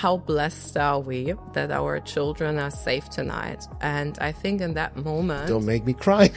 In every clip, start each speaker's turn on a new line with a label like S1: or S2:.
S1: how blessed are we that our children are safe tonight? And I think in that moment...
S2: Don't make me cry.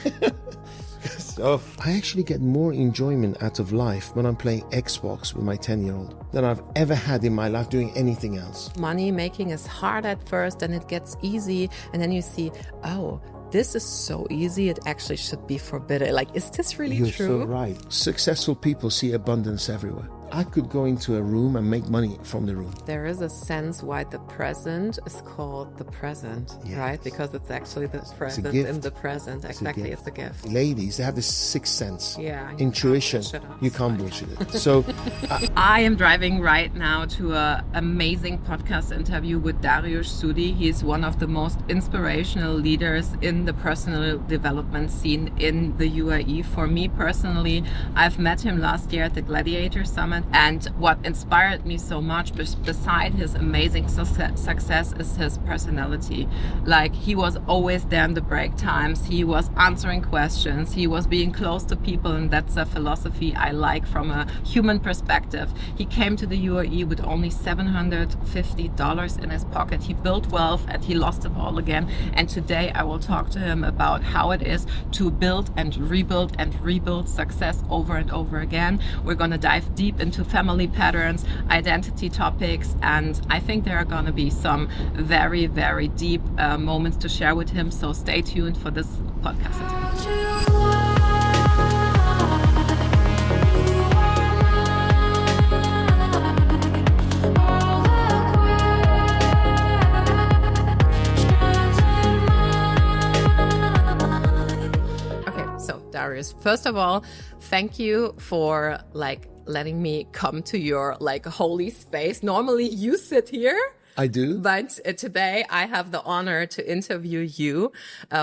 S2: So I actually get more enjoyment out of life when I'm playing Xbox with my 10-year-old than I've ever had in my life doing anything else.
S1: Money making is hard at first, and it gets easy, and then you see, oh, this is so easy, it actually should be forbidden. Like, is this really
S2: You're
S1: true?
S2: so right. Successful people see abundance everywhere. I could go into a room and make money from the room.
S1: There is a sense why the present is called the present, right? Because it's actually the present in the present. Exactly, it's a gift.
S2: Ladies, they have this sixth sense.
S1: Yeah.
S2: Intuition. You can't bullshit it. So
S1: I am driving right now to an amazing podcast interview with Dariush Sudi. He's one of the most inspirational leaders in the personal development scene in the UAE. For me personally, I've met him last year at the Gladiator Summit. And what inspired me so much, beside his amazing success, is his personality. Like, he was always there in the break times. He was answering questions. He was being close to people, and that's a philosophy I like from a human perspective. He came to the UAE with only $750 in his pocket. He built wealth and he lost it all again. And today I will talk to him about how it is to build and rebuild success over and over again. We're going to dive deep into family patterns, identity topics, and I think there are going to be some very, very deep moments to share with him. So stay tuned for this podcast interview. Okay, so Darius, first of all, thank you for letting me come to your holy space. Normally you sit here.
S2: I do.
S1: But today I have the honor to interview you.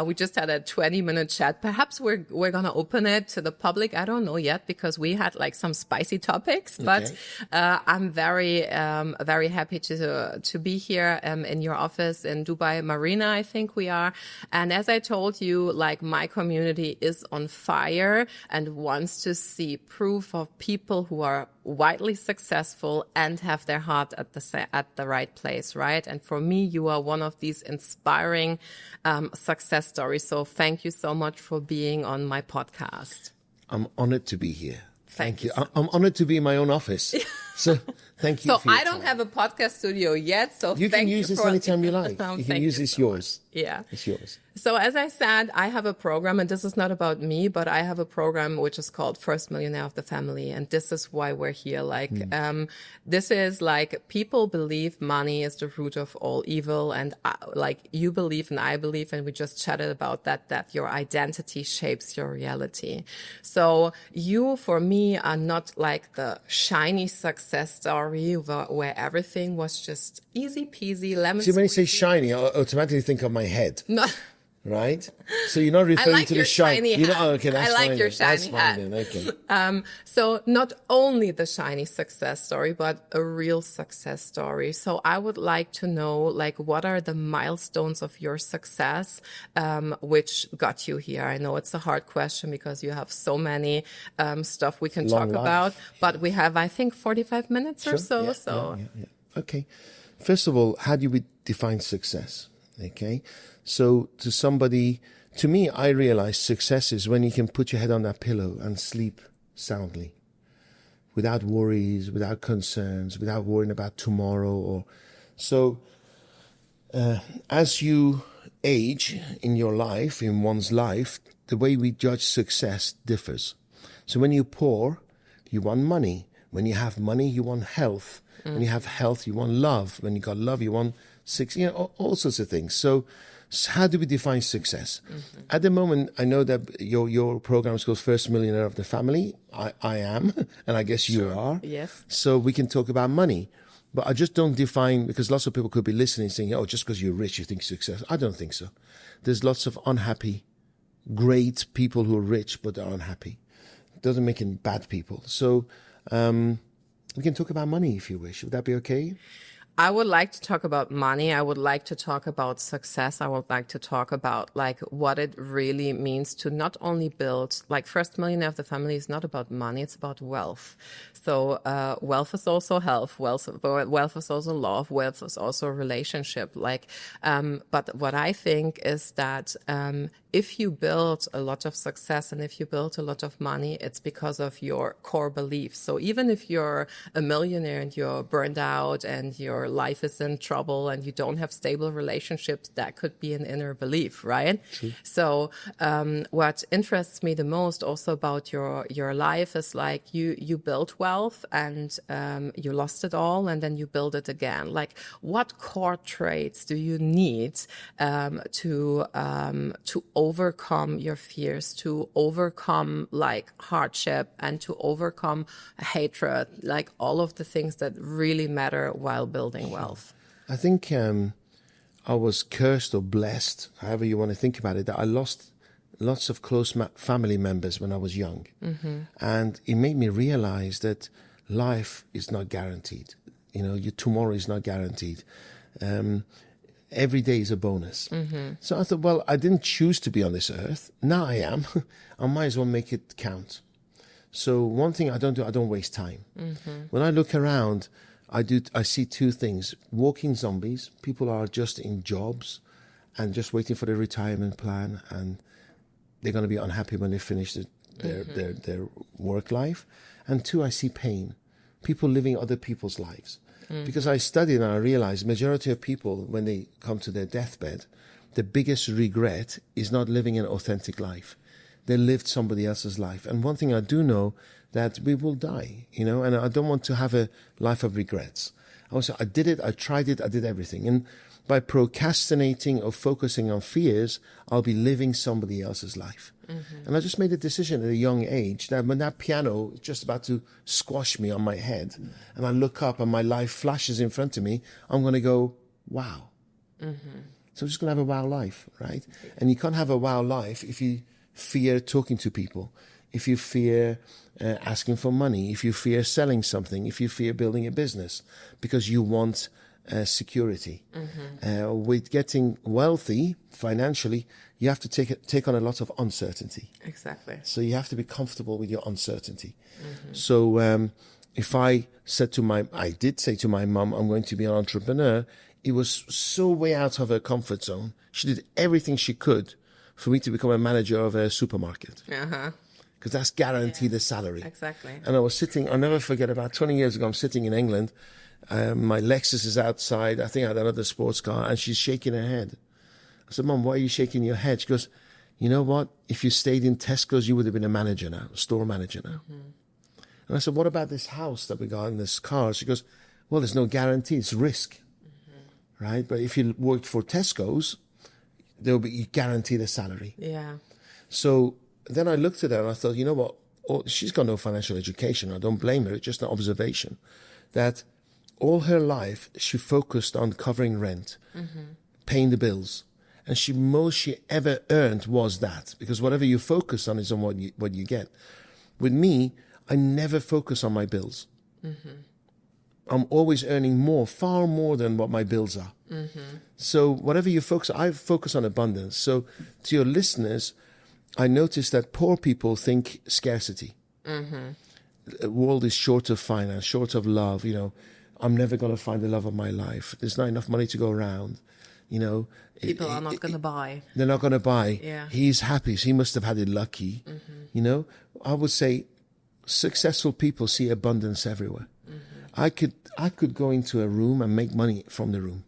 S1: We just had a 20-minute chat. Perhaps we're going to open it to the public. I don't know yet because we had some spicy topics, but I'm very happy to be here in your office in Dubai Marina, I think we are. And as I told you, my community is on fire and wants to see proof of people who are widely successful and have their heart at the right place, right? And for me, you are one of these inspiring success stories. So thank you so much for being on my podcast.
S2: I'm honored to be here. Thank you. I'm honored to be in my own office. So thank you.
S1: So
S2: for your
S1: I don't
S2: time.
S1: have a podcast studio yet. So
S2: you can use this anytime you like. You can use it's yours.
S1: Yeah.
S2: It's yours.
S1: So as I said, I have a program, and this is not about me, but I have a program which is called First Millionaire of the Family. And this is why we're here. This is people believe money is the root of all evil. And you believe and I believe, and we just chatted about that your identity shapes your reality. So you, for me, are not the shiny success story where everything was just easy peasy, lemon
S2: See, when you say shiny, I automatically think of my head.
S1: No.
S2: Right? So you're not referring to the shiny. Okay, that's
S1: I like
S2: fine
S1: your
S2: then.
S1: shiny
S2: That's fine
S1: hat.
S2: then. Okay.
S1: So not only the shiny success story, but a real success story. So I would like to know, what are the milestones of your success, which got you here? I know it's a hard question because you have so many stuff we can talk about, but we have, I think, 45 minutes or so.
S2: Yeah. Okay. First of all, how do we define success? Okay. So to me, I realize success is when you can put your head on that pillow and sleep soundly without worries, without concerns, without worrying about tomorrow. As you age in your life, in one's life, the way we judge success differs. So when you're poor, you want money. When you have money, you want health. When you have health, you want love. When you got love, you want all sorts of things. So how do we define success? Mm-hmm. At the moment, I know that your program is called First Millionaire of the Family. I am, and I guess you are.
S1: Yes.
S2: So we can talk about money. But I just don't define, because lots of people could be listening saying, oh, just because you're rich, you think success. I don't think so. There's lots of unhappy, great people who are rich, but are unhappy. It doesn't make them bad people. So we can talk about money if you wish. Would that be okay?
S1: I would like to talk about money. I would like to talk about success. I would like to talk about like what it really means to not only build, like First Millionaire of the Family is not about money, it's about wealth. So wealth is also health, wealth is also love, wealth is also relationship. Like, but what I think is that if you build a lot of success and if you build a lot of money, it's because of your core beliefs. So even if you're a millionaire and you're burned out and your life is in trouble and you don't have stable relationships, that could be an inner belief, right?
S2: True.
S1: So what interests me the most also about your life is like you built wealth and you lost it all and then you build it again. Like what core traits do you need to overcome your fears, to overcome like hardship and to overcome hatred, like all of the things that really matter while building wealth?
S2: I think I was cursed or blessed, however you want to think about it, that I lost lots of close family members when I was young. Mm-hmm. And it made me realize that life is not guaranteed. You know, your tomorrow is not guaranteed. Every day is a bonus. Mm-hmm. So I thought, well, I didn't choose to be on this earth. Now I am. I might as well make it count. So one thing I don't do, I don't waste time. Mm-hmm. When I look around, I see two things. Walking zombies. People are just in jobs and just waiting for their retirement plan, and they're going to be unhappy when they finish their work life. And two, I see pain. People living other people's lives. Mm. Because I studied and I realized majority of people, when they come to their deathbed, the biggest regret is not living an authentic life. They lived somebody else's life. And one thing I do know, that we will die, you know, and I don't want to have a life of regrets. I did it, I tried it, I did everything. And by procrastinating or focusing on fears, I'll be living somebody else's life. Mm-hmm. And I just made a decision at a young age that when that piano is just about to squash me on my head, and I look up and my life flashes in front of me, I'm going to go, wow. Mm-hmm. So I'm just going to have a wow life, right? And you can't have a wow life if you fear talking to people, if you fear asking for money, if you fear selling something, if you fear building a business, because you want security. Mm-hmm. With getting wealthy financially, you have to take on a lot of uncertainty. Exactly. So you have to be comfortable with your uncertainty. Mm-hmm. So if I did say to my mom, I'm going to be an entrepreneur, it was so way out of her comfort zone. She did everything she could for me to become a manager of a supermarket. Uh-huh. Because that's guaranteed a salary. Exactly. And I was sitting, I'll never forget, about 20 years ago, I'm sitting in England. My Lexus is outside. I think I had another sports car, and she's shaking her head. I said, Mom, why are you shaking your head? She goes, you know what? If you stayed in Tesco's, you would have been a manager now, a store manager now. Mm-hmm. And I said, what about this house that we got and this car? She goes, well, there's no guarantee. It's risk. Mm-hmm. Right? But if you worked for Tesco's, there'll be guaranteed a salary. Yeah. So then I looked at her and I thought, you know what? Oh, she's got no financial education. I don't blame her. It's just an observation that all her life she focused on covering rent, mm-hmm. paying the bills. And most she ever earned was that, because whatever you focus on is on what you get. With me, I never focus on my bills. Mm-hmm. I'm always earning more, far more than what my bills are. Mm-hmm. So whatever you focus on, I focus on abundance. So to your listeners, I noticed that poor people think scarcity. Mm-hmm. The world is short of finance, short of love. You know, I'm never going to find the love of my life. There's not enough money to go around. You know,
S1: people are not going to buy.
S2: They're not going to buy. Yeah. He's happy. So he must have had it lucky. Mm-hmm. You know, I would say successful people see abundance everywhere. Mm-hmm. I could go into a room and make money from the room.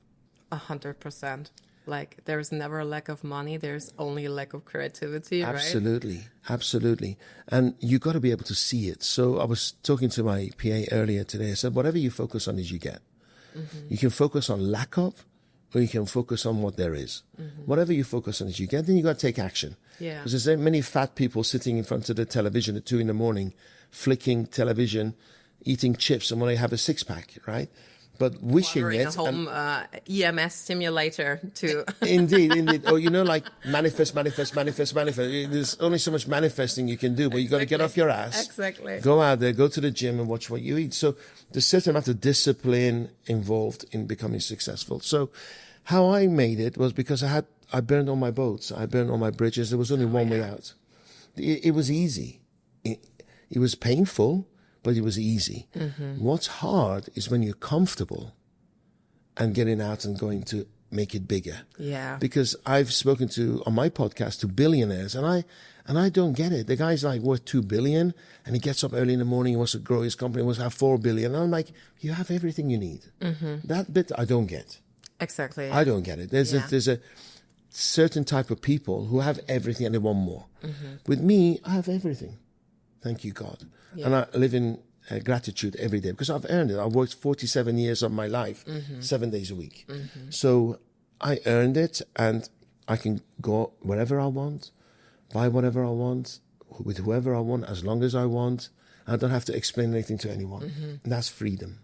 S1: 100%. Like there's never a lack of money. There's only a lack of creativity,
S2: Absolutely.
S1: Right?
S2: Absolutely. And you got to be able to see it. So I was talking to my PA earlier today. I said, whatever you focus on is you get. Mm-hmm. You can focus on lack of, or you can focus on what there is. Mm-hmm. Whatever you focus on is you get, then you got to take action. Yeah. Because there's many fat people sitting in front of the television at 2 a.m, flicking television, eating chips, and when they have a six-pack, right? but wishing
S1: Ordering
S2: it.
S1: a home EMS simulator to
S2: Indeed. Or, like manifest. There's only so much manifesting you can do, but you got to get off your ass.
S1: Exactly.
S2: Go out there, go to the gym and watch what you eat. So there's a certain amount of discipline involved in becoming successful. So how I made it was because I burned all my boats. I burned all my bridges. There was only one way out. It was easy. It was painful, but it was easy. Mm-hmm. What's hard is when you're comfortable and getting out and going to make it bigger.
S1: Yeah.
S2: Because I've spoken on my podcast to billionaires, and I don't get it. The guy's like worth $2 billion, and he gets up early in the morning, he wants to grow his company, he wants to have $4 billion. And I'm like, you have everything you need. Mm-hmm. That bit I don't get.
S1: Exactly.
S2: I don't get it. There's a certain type of people who have everything and they want more. Mm-hmm. With me, I have everything. Thank you, God. Yeah. And I live in gratitude every day because I've earned it. I've worked 47 years of my life, 7 days a week. Mm-hmm. So I earned it, and I can go wherever I want, buy whatever I want, with whoever I want, as long as I want. I don't have to explain anything to anyone. Mm-hmm. And that's freedom.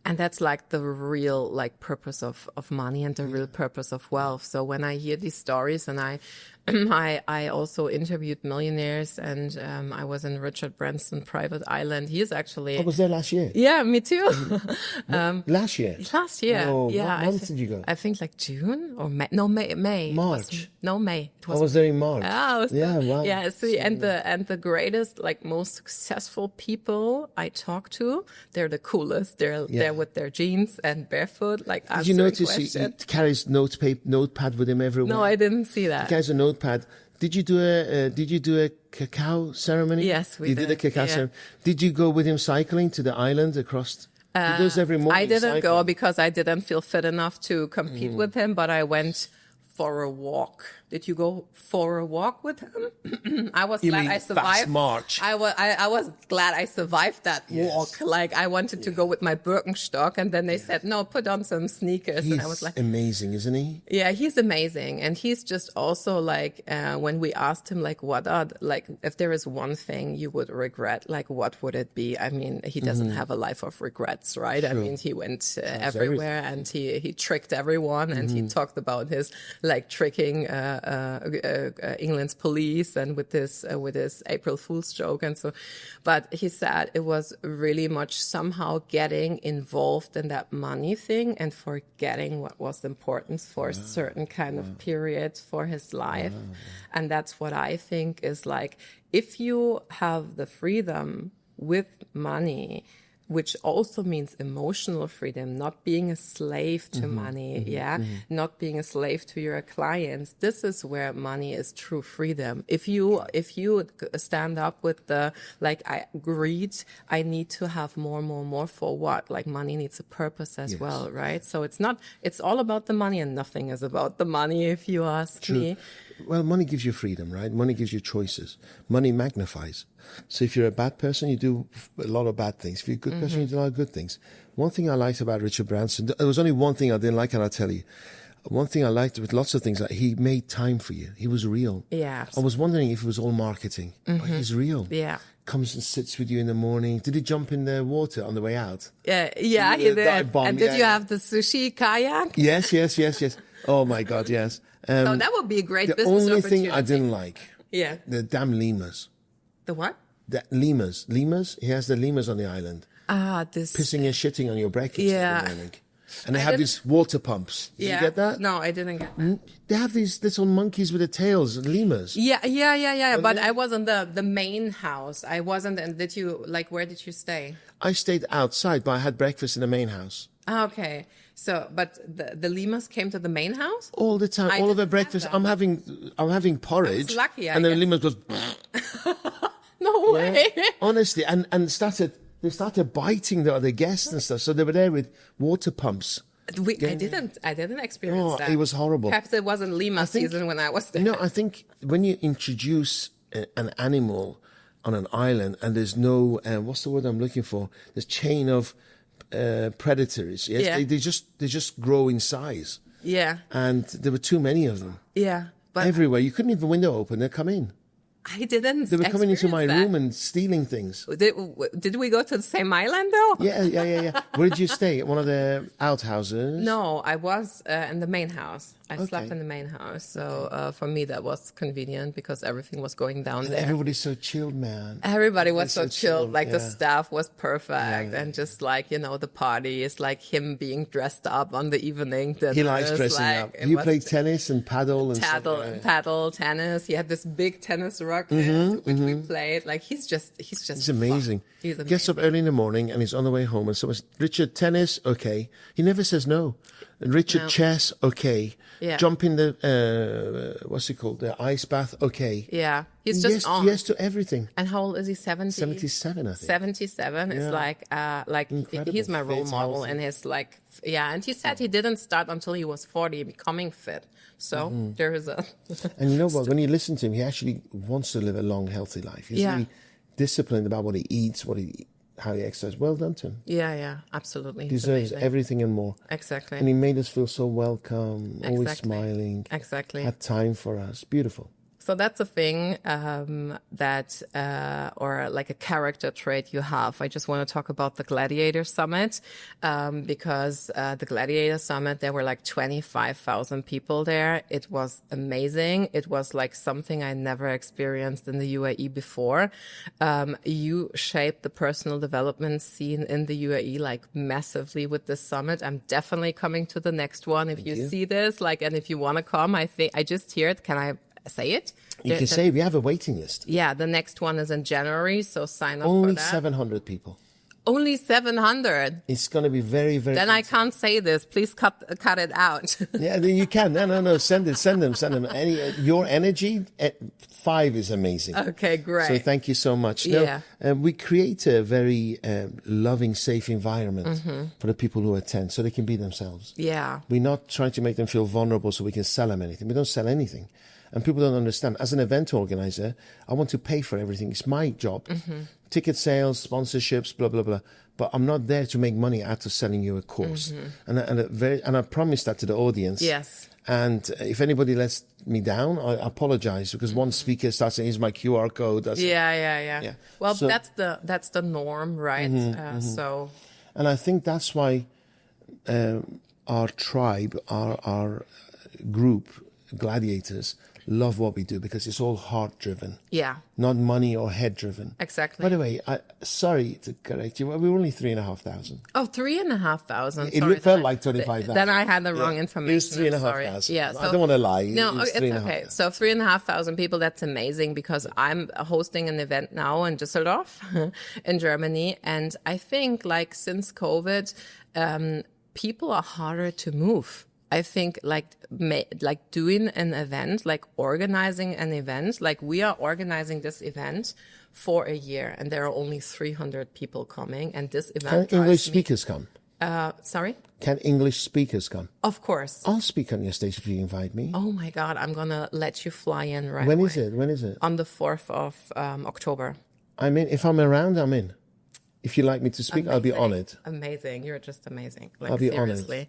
S1: And that's like the real purpose of money and the real purpose of wealth. So when I hear these stories, and I also interviewed millionaires, and I was in Richard Branson's private island. He is actually...
S2: I was there last year.
S1: Yeah, me too.
S2: Last year?
S1: Last year,
S2: oh,
S1: yeah.
S2: What month did you go?
S1: I think June or May. No, May.
S2: March.
S1: May.
S2: I was there in March.
S1: Oh,
S2: yeah, wow.
S1: Yeah, see, and the greatest, most successful people I talk to, they're the coolest. They're with their jeans and barefoot,
S2: Did you notice he carries notepad with him everywhere?
S1: No, I didn't see that.
S2: He carries a notepad. Did you do a cacao ceremony?
S1: Yes, we did.
S2: You did a cacao ceremony. Did you go with him cycling to the island across? He goes every morning.
S1: I didn't
S2: cycling.
S1: go because I didn't feel fit enough to compete with him, but I went for a walk. Did you go for a walk with him? I was glad I survived.
S2: Fast march.
S1: I was glad I survived that walk. I wanted to go with my Birkenstock, and then they said, no, put on some sneakers.
S2: He's
S1: and I was like,
S2: amazing, isn't he?
S1: Yeah, he's amazing. And he's just also when we asked him, what are, if there is one thing you would regret, what would it be? I mean, he doesn't have a life of regrets, right? Sure. I mean, he went everywhere, and he tricked everyone, and he talked about his, tricking, England's police, and with this April Fool's joke, and so. But he said it was really much somehow getting involved in that money thing and forgetting what was important for a certain kind of period for his life, and that's what I think is if you have the freedom with money, which also means emotional freedom, not being a slave to money, not being a slave to your clients. This is where money is true freedom. If you stand up with the greed, I need to have more for what? Money needs a purpose as well, right? So it's all about the money, and nothing is about the money, if you ask me.
S2: Well, money gives you freedom, right? Money gives you choices. Money magnifies. So if you're a bad person, you do a lot of bad things. If you're a good person, you do a lot of good things. One thing I liked about Richard Branson, there was only one thing I didn't like, and I'll tell you. One thing I liked with lots of things, he made time for you. He was real.
S1: Yeah.
S2: I was wondering if it was all marketing, but he's real.
S1: Yeah.
S2: Comes and sits with you in the morning. Did he jump in the water on the way out?
S1: Yeah, he did. And did you have the sushi kayak?
S2: Yes. Oh my God, yes.
S1: So that would be a great business opportunity.
S2: The only thing I didn't like,
S1: the
S2: damn lemurs.
S1: The what?
S2: The lemurs. He has the lemurs on the island.
S1: This
S2: pissing and shitting on your breakfast every morning. And they have these water pumps. Did you get that?
S1: No, I didn't get that.
S2: They have these little monkeys with the tails, lemurs.
S1: Yeah. But I was in the main house. I wasn't. And did you where did you stay?
S2: I stayed outside, but I had breakfast in the main house.
S1: Okay. So, but the lemurs came to the main house
S2: all the time. All of their breakfast. I'm having porridge.
S1: I was lucky.
S2: And then the lemurs goes.
S1: No way.
S2: Honestly, and they started biting the other guests and stuff. So they were there with water pumps.
S1: I didn't experience that.
S2: It was horrible.
S1: Perhaps it wasn't lemur season when I was there.
S2: No, I think when you introduce an animal on an island and there's no what's the word I'm looking for? There's chain of predators. Yes,
S1: yeah.
S2: they just grow in size.
S1: Yeah,
S2: and there were too many of them.
S1: Yeah, but
S2: everywhere you couldn't leave the window open; they'd come in.
S1: I didn't.
S2: They were coming into my
S1: experience
S2: room and stealing things.
S1: Did we go to the same island though?
S2: Yeah. Where did you stay? At one of the outhouses?
S1: No, I was in the main house. I slept
S2: Okay.
S1: in the main house. So for me, that was convenient because everything was going down
S2: And
S1: there.
S2: everybody's so chilled, man.
S1: Everybody was so
S2: so
S1: chilled.
S2: chilled,
S1: Like the
S2: yeah.
S1: staff was perfect.
S2: Yeah.
S1: And just like, the party is like him being dressed up on the evening.
S2: He likes
S1: dinners,
S2: dressing
S1: like,
S2: up.
S1: it
S2: You
S1: was
S2: play tennis and paddle and stuff.
S1: paddle, tennis. He had this big tennis racket, which we played. Like he's
S2: amazing.
S1: fun. He's amazing.
S2: Gets up early in the morning and he's on the way home and someone's, Richard, tennis? Okay. He never says no. Richard,
S1: No.
S2: chess? Okay.
S1: Yeah.
S2: Jump in the, what's it called? The ice bath? Okay.
S1: Yeah. He's just
S2: yes,
S1: on.
S2: yes to everything.
S1: And how old is he? 70?
S2: 77, I think.
S1: 77 is like
S2: Incredible.
S1: he's my role
S2: Fit,
S1: model
S2: healthy.
S1: and his like, yeah. And he said he didn't start until he was 40 becoming fit. So there is a,
S2: And you know what? When you listen to him, he actually wants to live a long, healthy life. He's really disciplined about what he eats, how he exercises. Well done to him.
S1: yeah, absolutely. It's
S2: Deserves
S1: amazing.
S2: everything and more.
S1: Exactly.
S2: And he made us feel so welcome, always
S1: Exactly.
S2: smiling.
S1: Exactly.
S2: Had time for us. Beautiful.
S1: So that's a thing that, or like a character trait you have. I just want to talk about the Gladiator Summit because the Gladiator Summit, there were like 25,000 people there. It was amazing. It was like something I never experienced in the UAE before. You shaped the personal development scene in the UAE like massively with this summit. I'm definitely coming to the next one. If you see this, like, and if you want to come, I just hear it. Can I say it?
S2: You can say we have a waiting list.
S1: Yeah, the next one is in January, so sign up
S2: Only
S1: for that.
S2: 700 people.
S1: Only 700.
S2: It's going to be very, very...
S1: Then I can't say this. Please cut it out.
S2: Yeah, you can. No. Send them. Your energy at 5 is amazing.
S1: Okay, great.
S2: So thank you so much.
S1: Yeah.
S2: We create a very loving, safe environment for the people who attend so they can be themselves.
S1: Yeah.
S2: We're not trying to make them feel vulnerable so we can sell them anything. We don't sell anything. And people don't understand. As an event organizer, I want to pay for everything. It's my job. Ticket sales, sponsorships, blah, blah, blah. But I'm not there to make money out of selling you a course. And I promise that to the audience.
S1: Yes.
S2: And if anybody lets me down, I apologize because one speaker starts saying, here's my QR code. That's it.
S1: Yeah. Well,
S2: So-
S1: that's the norm, right? So
S2: And I think that's why our tribe, our group, gladiators, love what we do because it's all heart-driven,
S1: yeah,
S2: not money or head-driven.
S1: exactly.
S2: By the way, sorry to correct you, we were only 3,500.
S1: Oh, 3,500.
S2: It felt like 25,000.
S1: Then I had the wrong information.
S2: It was
S1: I'm sorry.
S2: 3,500.
S1: Yeah,
S2: I don't want to lie.
S1: No,
S2: it was
S1: it's
S2: 3,500.
S1: okay. So 3,500 people, that's amazing because I'm hosting an event now in Düsseldorf in Germany. And I think like since COVID, people are harder to move. I think like doing an event, like organizing an event, like we are organizing this event for a year and there are only 300 people coming and this event
S2: Can English
S1: drives
S2: speakers come?
S1: Sorry?
S2: Can English speakers come?
S1: Of course.
S2: I'll speak on your stage if you invite me.
S1: Oh my God, I'm going to let you fly in right
S2: When
S1: away.
S2: is it?
S1: On the 4th of October.
S2: I'm in. If I'm around, I'm in. If you like me to speak, I'll be honored.
S1: Amazing. You're just amazing. Like,
S2: I'll be
S1: seriously.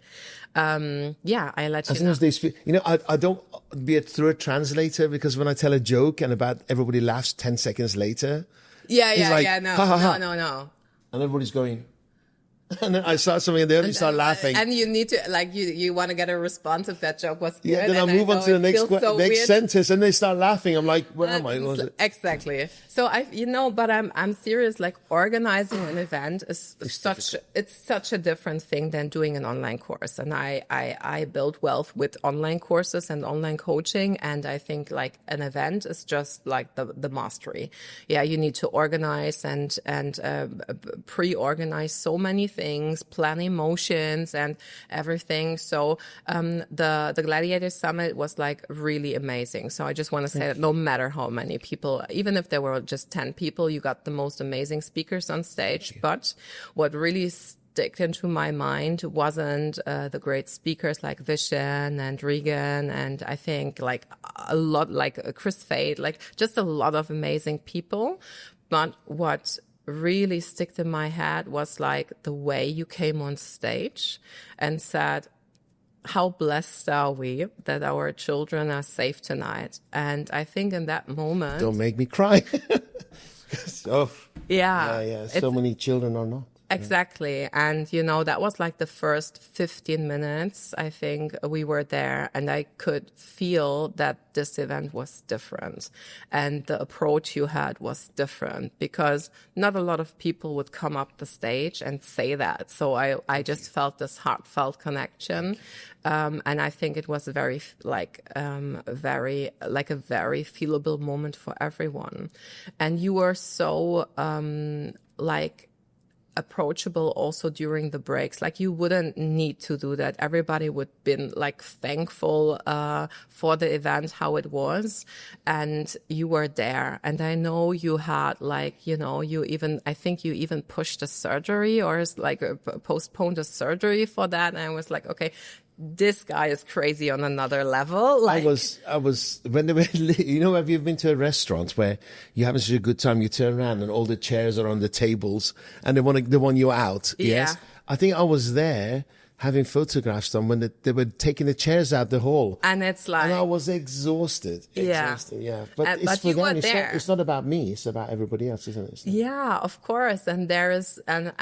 S1: Yeah, I let
S2: As
S1: you
S2: long
S1: know.
S2: as they speak, I don't be it through a translator because when I tell a joke and about everybody laughs 10 seconds later,
S1: Yeah,
S2: like,
S1: no.
S2: ha, ha, ha.
S1: No.
S2: and everybody's going, and then I start something and they only start laughing.
S1: And you need to, like, you want to get a response if that joke was good.
S2: Yeah, then I
S1: and
S2: move on
S1: know
S2: to the
S1: it
S2: next
S1: feels so
S2: next
S1: weird.
S2: sentence and they start laughing. I'm like, where am I? Was it?
S1: Exactly. So but I'm serious. Like organizing an event is such a different thing than doing an online course. And I build wealth with online courses and online coaching. And I think like an event is just like the mastery. Yeah, you need to organize and pre-organize so many things, plan emotions and everything. So the Gladiator Summit was like really amazing. So I just want to say that no matter how many people, even if there were just 10 people, you got the most amazing speakers on stage. But what really stick into my mind wasn't the great speakers like Vishen and Regan and I think like a lot like Chris Fade, like just a lot of amazing people. But what really stick in my head was like the way you came on stage and said, how blessed are we that our children are safe tonight? And I think in that moment...
S2: Don't make me cry. So many children are not.
S1: Exactly. And, you know, that was like the first 15 minutes, I think we were there, and I could feel that this event was different and the approach you had was different, because not a lot of people would come up the stage and say that. So I just felt this heartfelt connection. And I think it was a very feelable moment for everyone. And you were so, approachable also during the breaks. Like, you wouldn't need to do that. Everybody would been like thankful for the event, how it was, and you were there. And I know you had I think you even pushed a surgery or postponed a surgery for that. And I was like, okay, this guy is crazy on another level. Like,
S2: I was when they were, you know, have you been to a restaurant where you having such a good time, you turn around and all the chairs are on the tables and they want you out?
S1: Yeah.
S2: Yes. I think I was there having photographs done when they were taking the chairs out the hall.
S1: And it's like...
S2: And I was exhausted.
S1: Yeah.
S2: But it's for them. It's not about me. It's about everybody else, isn't it?
S1: Yeah, of course. And there is, and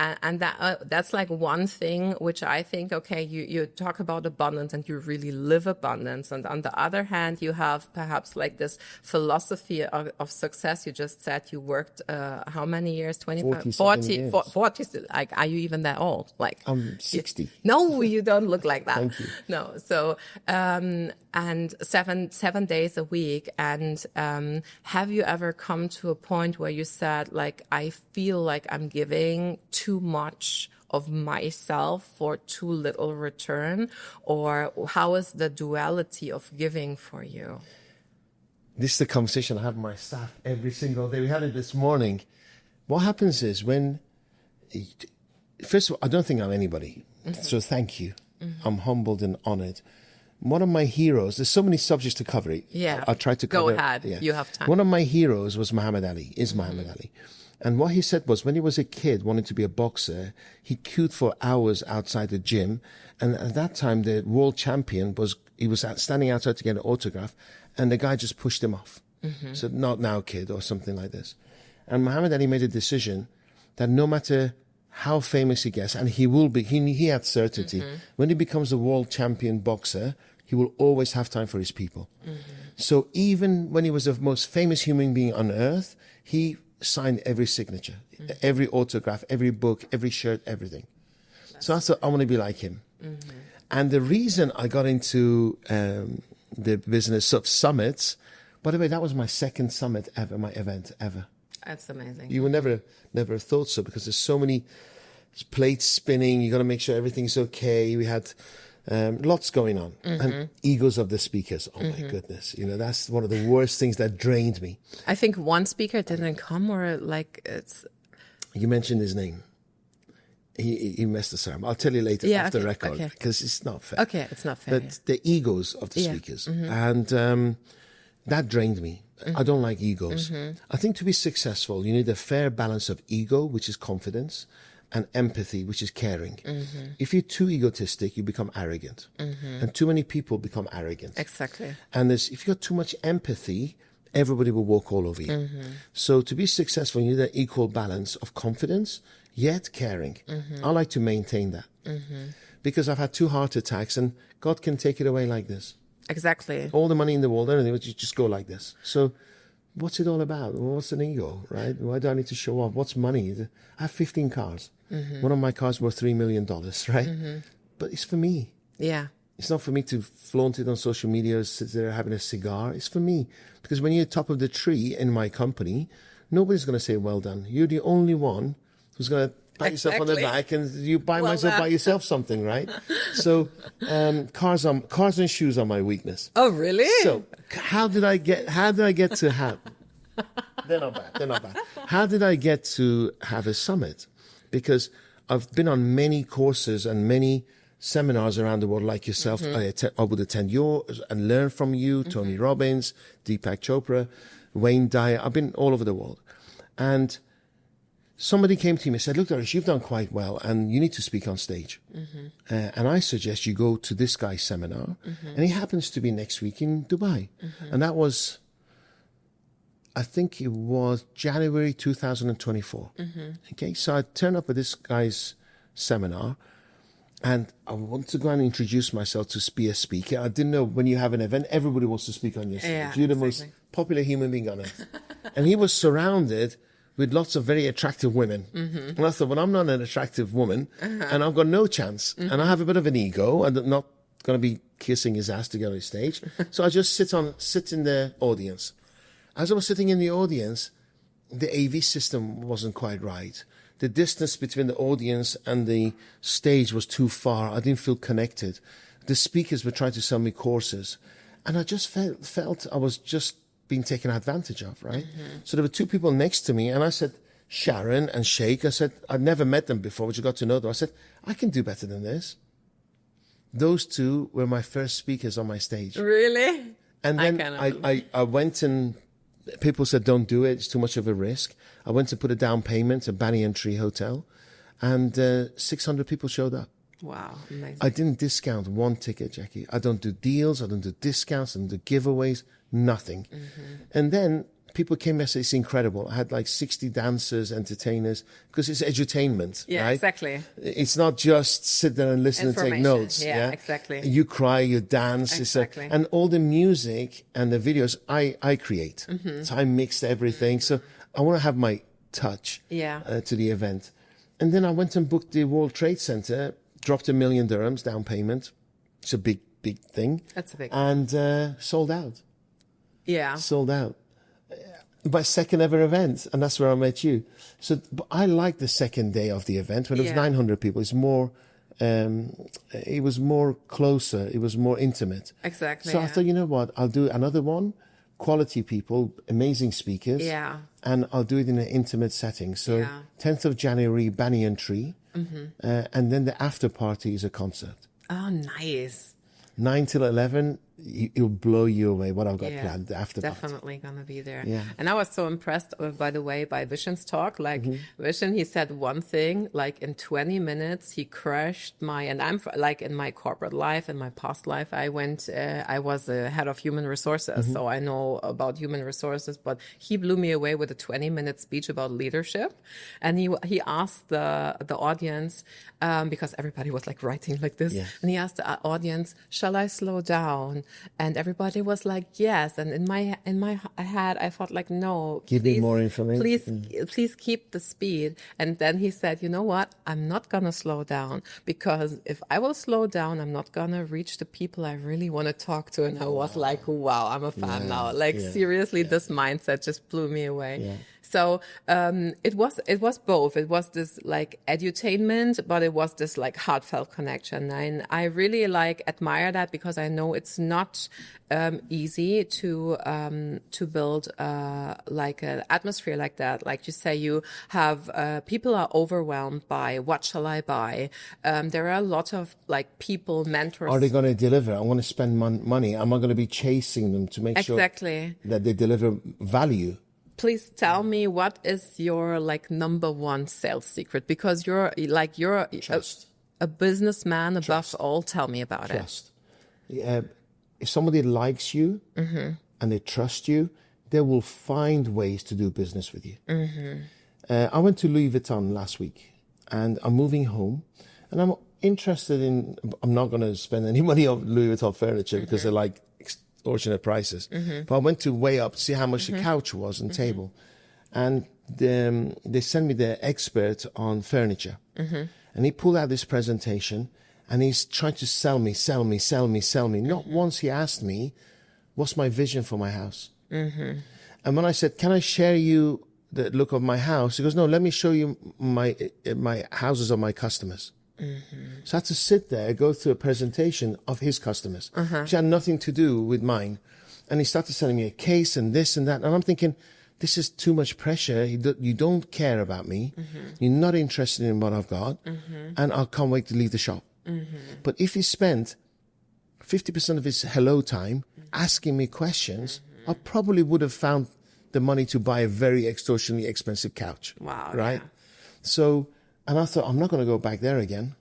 S1: that's like one thing which I think, okay, you talk about abundance and you really live abundance. And on the other hand, you have perhaps like this philosophy of success. You just said you worked, how many years? 40
S2: years.
S1: 40, like, are you even that old? Like,
S2: I'm 60.
S1: No, you don't look like that.
S2: Thank you.
S1: No. So, and 7 days a week. And, have you ever come to a point where you said, like, I feel like I'm giving too much of myself for too little return? Or how is the duality of giving for you?
S2: This is the conversation I have with my staff every single day. We had it this morning. What happens is first of all, I don't think I'm anybody. Mm-hmm. So thank you. Mm-hmm. I'm humbled and honored. One of my heroes, there's so many subjects to cover.
S1: Yeah.
S2: I'll try to cover.
S1: Go ahead.
S2: Yeah.
S1: You have time.
S2: One of my heroes was Muhammad Ali, Muhammad Ali. And what he said was, when he was a kid wanting to be a boxer, he queued for hours outside the gym. And at that time, the world champion was standing outside to get an autograph. And the guy just pushed him off. Mm-hmm. Said, not now, kid, or something like this. And Muhammad Ali made a decision that no matter how famous he gets, and he will be, he had certainty, when he becomes a world champion boxer, he will always have time for his people. Mm-hmm. So even when he was the most famous human being on earth, he signed every signature, every autograph, every book, every shirt, everything. So I thought, I want to be like him. Mm-hmm. And the reason I got into the business of summits, by the way, that was my second summit ever, my event ever.
S1: That's amazing.
S2: You would never have thought so, because there's so many plates spinning. You got to make sure everything's okay. We had lots going on, and egos of the speakers. Oh my goodness! You know, that's one of the worst things that drained me.
S1: I think one speaker didn't come, or like it's.
S2: You mentioned his name. He messed us up. I'll tell you later off the record, because it's not fair.
S1: Okay, it's not fair.
S2: But the egos of the speakers, and that drained me. I don't like egos. I think to be successful, you need a fair balance of ego, which is confidence, and empathy, which is caring. If you're too egotistic, you become arrogant. And too many people become arrogant.
S1: Exactly.
S2: And if you've got too much empathy, everybody will walk all over you. So to be successful, you need an equal balance of confidence, yet caring. I like to maintain that. Because I've had 2 heart attacks, and God can take it away like this.
S1: Exactly.
S2: All the money in the world, everything would just go like this. So what's it all about? What's an ego, right? Why do I need to show off? What's money? I have 15 cars. One of my cars worth $3 million, right? But it's for me.
S1: Yeah.
S2: It's not for me to flaunt it on social media, sit there having a cigar. It's for me. Because when you're top of the tree in my company, nobody's going to say, well done. You're the only one who's going to pat yourself on the back, and you buy yourself something, right? So cars and shoes are my weakness.
S1: Oh, really?
S2: So how did I get to have? They're not bad. How did I get to have a summit? Because I've been on many courses and many seminars around the world, like yourself. I would attend yours and learn from you, Tony Robbins, Deepak Chopra, Wayne Dyer. I've been all over the world, and somebody came to me and said, look, Darius, you've done quite well and you need to speak on stage. And I suggest you go to this guy's seminar. And he happens to be next week in Dubai. And that was, I think it was January 2024. Okay, so I turned up at this guy's seminar and I wanted to go and introduce myself to be a speaker. I didn't know when you have an event, everybody wants to speak on your stage.
S1: Yeah,
S2: You're the most popular human being on earth. And he was surrounded with lots of very attractive women. And I thought, well, I'm not an attractive woman and I've got no chance. And I have a bit of an ego. I'm not going to be kissing his ass to get on his stage. So I just sit in the audience. As I was sitting in the audience, the AV system wasn't quite right. The distance between the audience and the stage was too far. I didn't feel connected. The speakers were trying to sell me courses. And I just felt I was just being taken advantage of, right? So there were two people next to me, and I said, Sharon and Sheikh, I said, I'd never met them before, but you got to know them. I said, I can do better than this. Those two were my first speakers on my stage.
S1: Really?
S2: And then I went and people said, don't do it. It's too much of a risk. I went to put a down payment at Banyan Tree Hotel, and 600 people showed up.
S1: Wow, amazing.
S2: I didn't discount one ticket, Jackie. I don't do deals. I don't do discounts. I don't do giveaways. Nothing. And then people came and said, it's incredible. I had like 60 dancers, entertainers, because it's edutainment.
S1: Yeah,
S2: right?
S1: exactly.
S2: It's not just sit there and listen and take notes.
S1: Yeah, exactly.
S2: You cry, you dance.
S1: Exactly.
S2: And all the music and the videos I create. So I mixed everything. So I want to have my touch to the event. And then I went and booked the World Trade Center, dropped $1 million down payment. It's a big thing.
S1: That's a big
S2: thing. And sold out.
S1: Yeah.
S2: Sold out. My second ever event, and that's where I met you. So but I liked the second day of the event when it was 900 people. It's more, it was more closer. It was more intimate.
S1: Exactly.
S2: So I thought, you know what? I'll do another one. Quality people, amazing speakers.
S1: Yeah.
S2: And I'll do it in an intimate setting. So 10th of January, Banyan Tree. And then the after party is a concert.
S1: Oh, nice.
S2: 9 till 11. It'll blow you away what I've got planned after that.
S1: Definitely gonna be there.
S2: Yeah.
S1: And I was so impressed, by the way, by Vishen's talk. Like Vishen, he said one thing, like in 20 minutes, he crushed and I'm like in my corporate life, in my past life, I was a head of human resources. So I know about human resources, but he blew me away with a 20-minute speech about leadership. And he asked the audience, because everybody was like writing like this. Yeah. And he asked the audience, shall I slow down? And everybody was like, yes. And in my head, I thought like, no.
S2: Give me more information.
S1: Please keep the speed. And then he said, you know what? I'm not going to slow down, because if I will slow down, I'm not going to reach the people I really want to talk to. And I was like, wow, I'm a fan now. Like seriously, this mindset just blew me away. Yeah. So it was both. It was this like edutainment, but it was this like heartfelt connection. And I really like admire that, because I know it's not easy to build like an atmosphere like that. Like you say, you have people are overwhelmed by what shall I buy. There are a lot of like people, mentors.
S2: Are they going to deliver? I want to spend money. Am I going to be chasing them to make sure that they deliver value?
S1: Please tell me, what is your like number one sales secret? Because you're a businessman above all. Tell me about
S2: it. If somebody likes you and they trust you, they will find ways to do business with you. I went to Louis Vuitton last week, and I'm moving home, and I'm interested in. I'm not going to spend any money on Louis Vuitton furniture because they're like extortionate prices. But I went to weigh up to see how much the couch was and table. And they sent me the expert on furniture. And he pulled out this presentation and he's trying to sell me. Not once he asked me, what's my vision for my house? And when I said, can I share you the look of my house? He goes, no, let me show you my houses of my customers. So I had to sit there, go through a presentation of his customers, which had nothing to do with mine. And he started selling me a case and this and that. And I'm thinking, this is too much pressure. You don't care about me. You're not interested in what I've got. And I can't wait to leave the shop. But if he spent 50% of his hello time asking me questions, I probably would have found the money to buy a very extortionately expensive couch.
S1: Wow.
S2: Right?
S1: Yeah.
S2: So, and I thought, I'm not going to go back there again.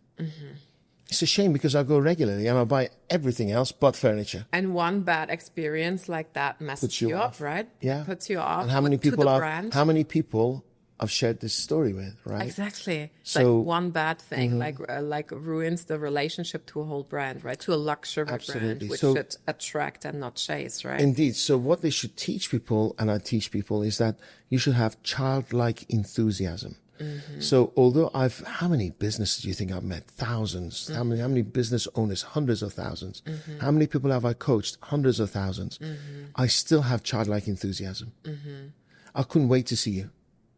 S2: It's a shame because I go regularly and I buy everything else but furniture.
S1: And one bad experience like that messes you up, right?
S2: Yeah.
S1: Puts you off.
S2: And how many
S1: to
S2: people
S1: the brand.
S2: how many people I've shared this story with, right?
S1: Exactly. It's
S2: So-
S1: like one bad thing, like ruins the relationship to a whole brand, right? To a luxury brand,
S2: Absolutely.
S1: which
S2: So-
S1: should attract and not chase, right?
S2: Indeed. So what they should teach people, and I teach people, is that you should have childlike enthusiasm. So although how many businesses do you think I've met? Thousands. How many business owners? Hundreds of thousands. How many people have I coached? Hundreds of thousands. I still have childlike enthusiasm. I couldn't wait to see you.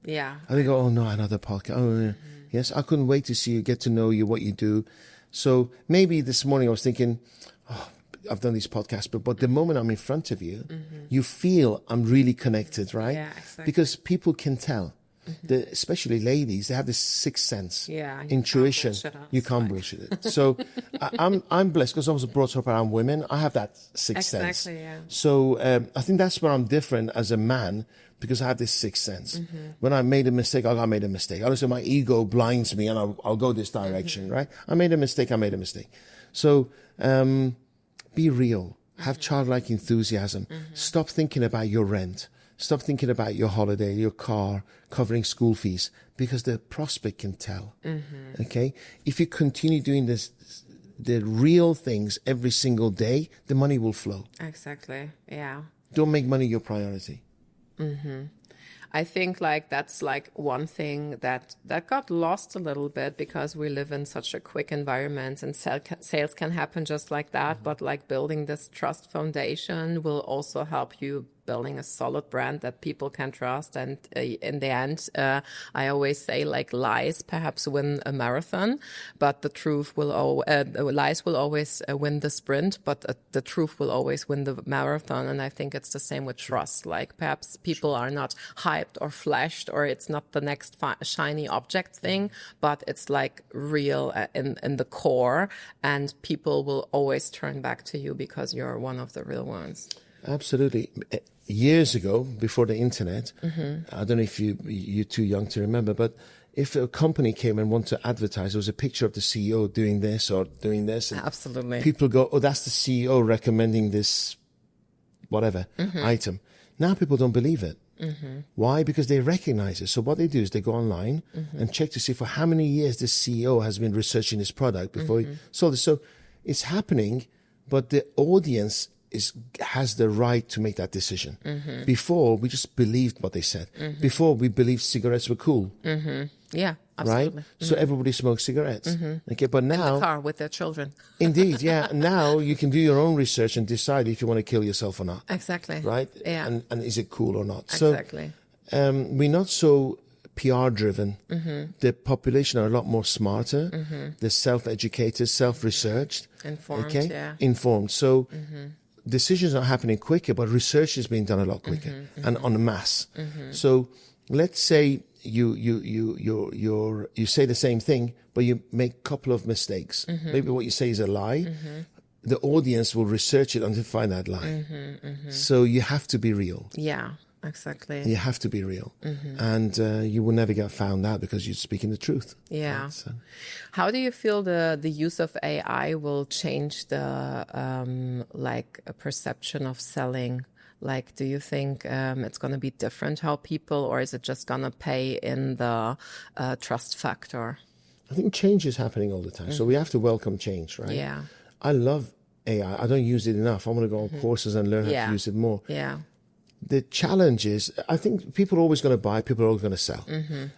S1: Yeah.
S2: I think, oh no, another podcast. Oh, yeah. Yes, I couldn't wait to see you, get to know you, what you do. So maybe this morning I was thinking, oh, I've done these podcasts, but the moment I'm in front of you, you feel I'm really connected, right?
S1: Yeah, exactly.
S2: Because people can tell. Especially ladies, they have this sixth sense,
S1: Yeah, you
S2: intuition.
S1: can't bullshit us,
S2: You can't bullshit it. So I'm blessed because I was brought up around women. I have that sixth sense.
S1: Exactly, yeah.
S2: So I think that's where I'm different as a man because I have this sixth sense. When I made a mistake, I made a mistake. Also, my ego blinds me and I'll go this direction, right? I made a mistake. So be real. Have childlike enthusiasm. Stop thinking about your rent. Stop thinking about your holiday, your car, covering school fees, because the prospect can tell. Okay? If you continue doing the real things every single day, the money will flow.
S1: Exactly. Yeah.
S2: Don't make money your priority.
S1: I think like that's like one thing that got lost a little bit because we live in such a quick environment and sales can happen just like that. But like building this trust foundation will also help you building a solid brand that people can trust. And in the end, I always say like lies perhaps win a marathon, but the truth will lies will always win the sprint, but the truth will always win the marathon. And I think it's the same with trust. Like perhaps people are not hyped or flashed, or it's not the next shiny object thing, but it's like real in the core, and people will always turn back to you because you're one of the real ones.
S2: Absolutely. Years ago, before the internet, I don't know if you're too young to remember, but if a company came and wanted to advertise, there was a picture of the CEO doing this or doing this. And
S1: absolutely.
S2: people go, oh, that's the CEO recommending this, whatever, item. Now people don't believe it. Why? Because they recognize it. So what they do is they go online and check to see for how many years this CEO has been researching this product before he sold it. So it's happening, but the audience has the right to make that decision. Before, we just believed what they said. Before, we believed cigarettes were cool.
S1: Yeah, absolutely.
S2: Right? So everybody smokes cigarettes. Okay, but now...
S1: In the car with their children.
S2: Indeed, yeah. Now you can do your own research and decide if you want to kill yourself or not.
S1: Exactly.
S2: Right?
S1: Yeah.
S2: And is it cool or not?
S1: Exactly.
S2: So we're not so PR driven. The population are a lot more smarter. They're self-educated, self-researched.
S1: Informed,
S2: okay?
S1: yeah.
S2: Informed. So decisions are happening quicker, but research is being done a lot quicker and en masse. So let's say you say the same thing, but you make a couple of mistakes. Maybe what you say is a lie. The audience will research it until find that lie. So you have to be real.
S1: Yeah, exactly.
S2: You have to be real. And you will never get found out because you're speaking the truth.
S1: Yeah.
S2: Right? So.
S1: How do you feel the use of AI will change the a perception of selling? Like, do you think it's going to be different how people, or is it just going to pay in the trust factor?
S2: I think change is happening all the time. So we have to welcome change, right?
S1: Yeah.
S2: I love AI. I don't use it enough. I want to go on courses and learn how to use it more.
S1: Yeah.
S2: The challenge is, I think people are always going to buy, people are always going to sell.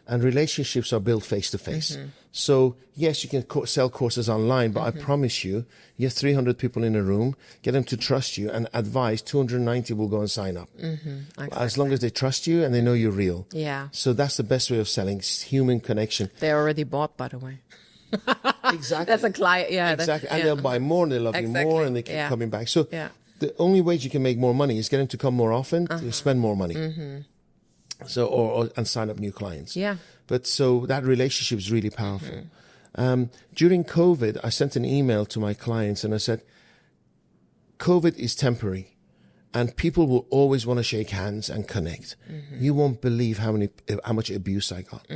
S2: And relationships are built face to face. So, yes, you can sell courses online, but I promise you have 300 people in a room, get them to trust you, and advise 290 will go and sign up. Exactly. As long as they trust you and they know you're real.
S1: Yeah.
S2: So that's the best way of selling, human connection.
S1: They already bought, by the way.
S2: Exactly.
S1: That's a client, yeah.
S2: Exactly. And they'll buy more, and they love you more, and they keep coming back. So the only way you can make more money is get them to come more often, to spend more money. So, and sign up new clients.
S1: Yeah.
S2: But so that relationship is really powerful. During COVID, I sent an email to my clients and I said, COVID is temporary and people will always want to shake hands and connect. You won't believe how much abuse I got.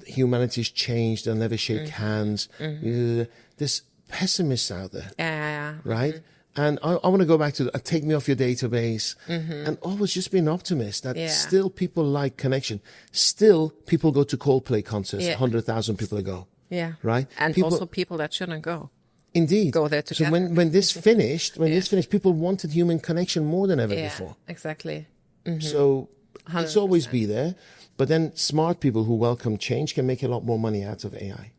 S2: humanity's changed, they'll never shake hands. There's pessimists out there, right? And I want to go back to take me off your database and always just be an optimist that still people like connection. Still people go to Coldplay concerts, 100,000 people go. Yeah. Right?
S1: And also people that shouldn't go.
S2: Indeed.
S1: Go there together.
S2: So when this finished, people wanted human connection more than ever before.
S1: Exactly.
S2: So
S1: 100%.
S2: it's always be there. But then smart people who welcome change can make a lot more money out of AI.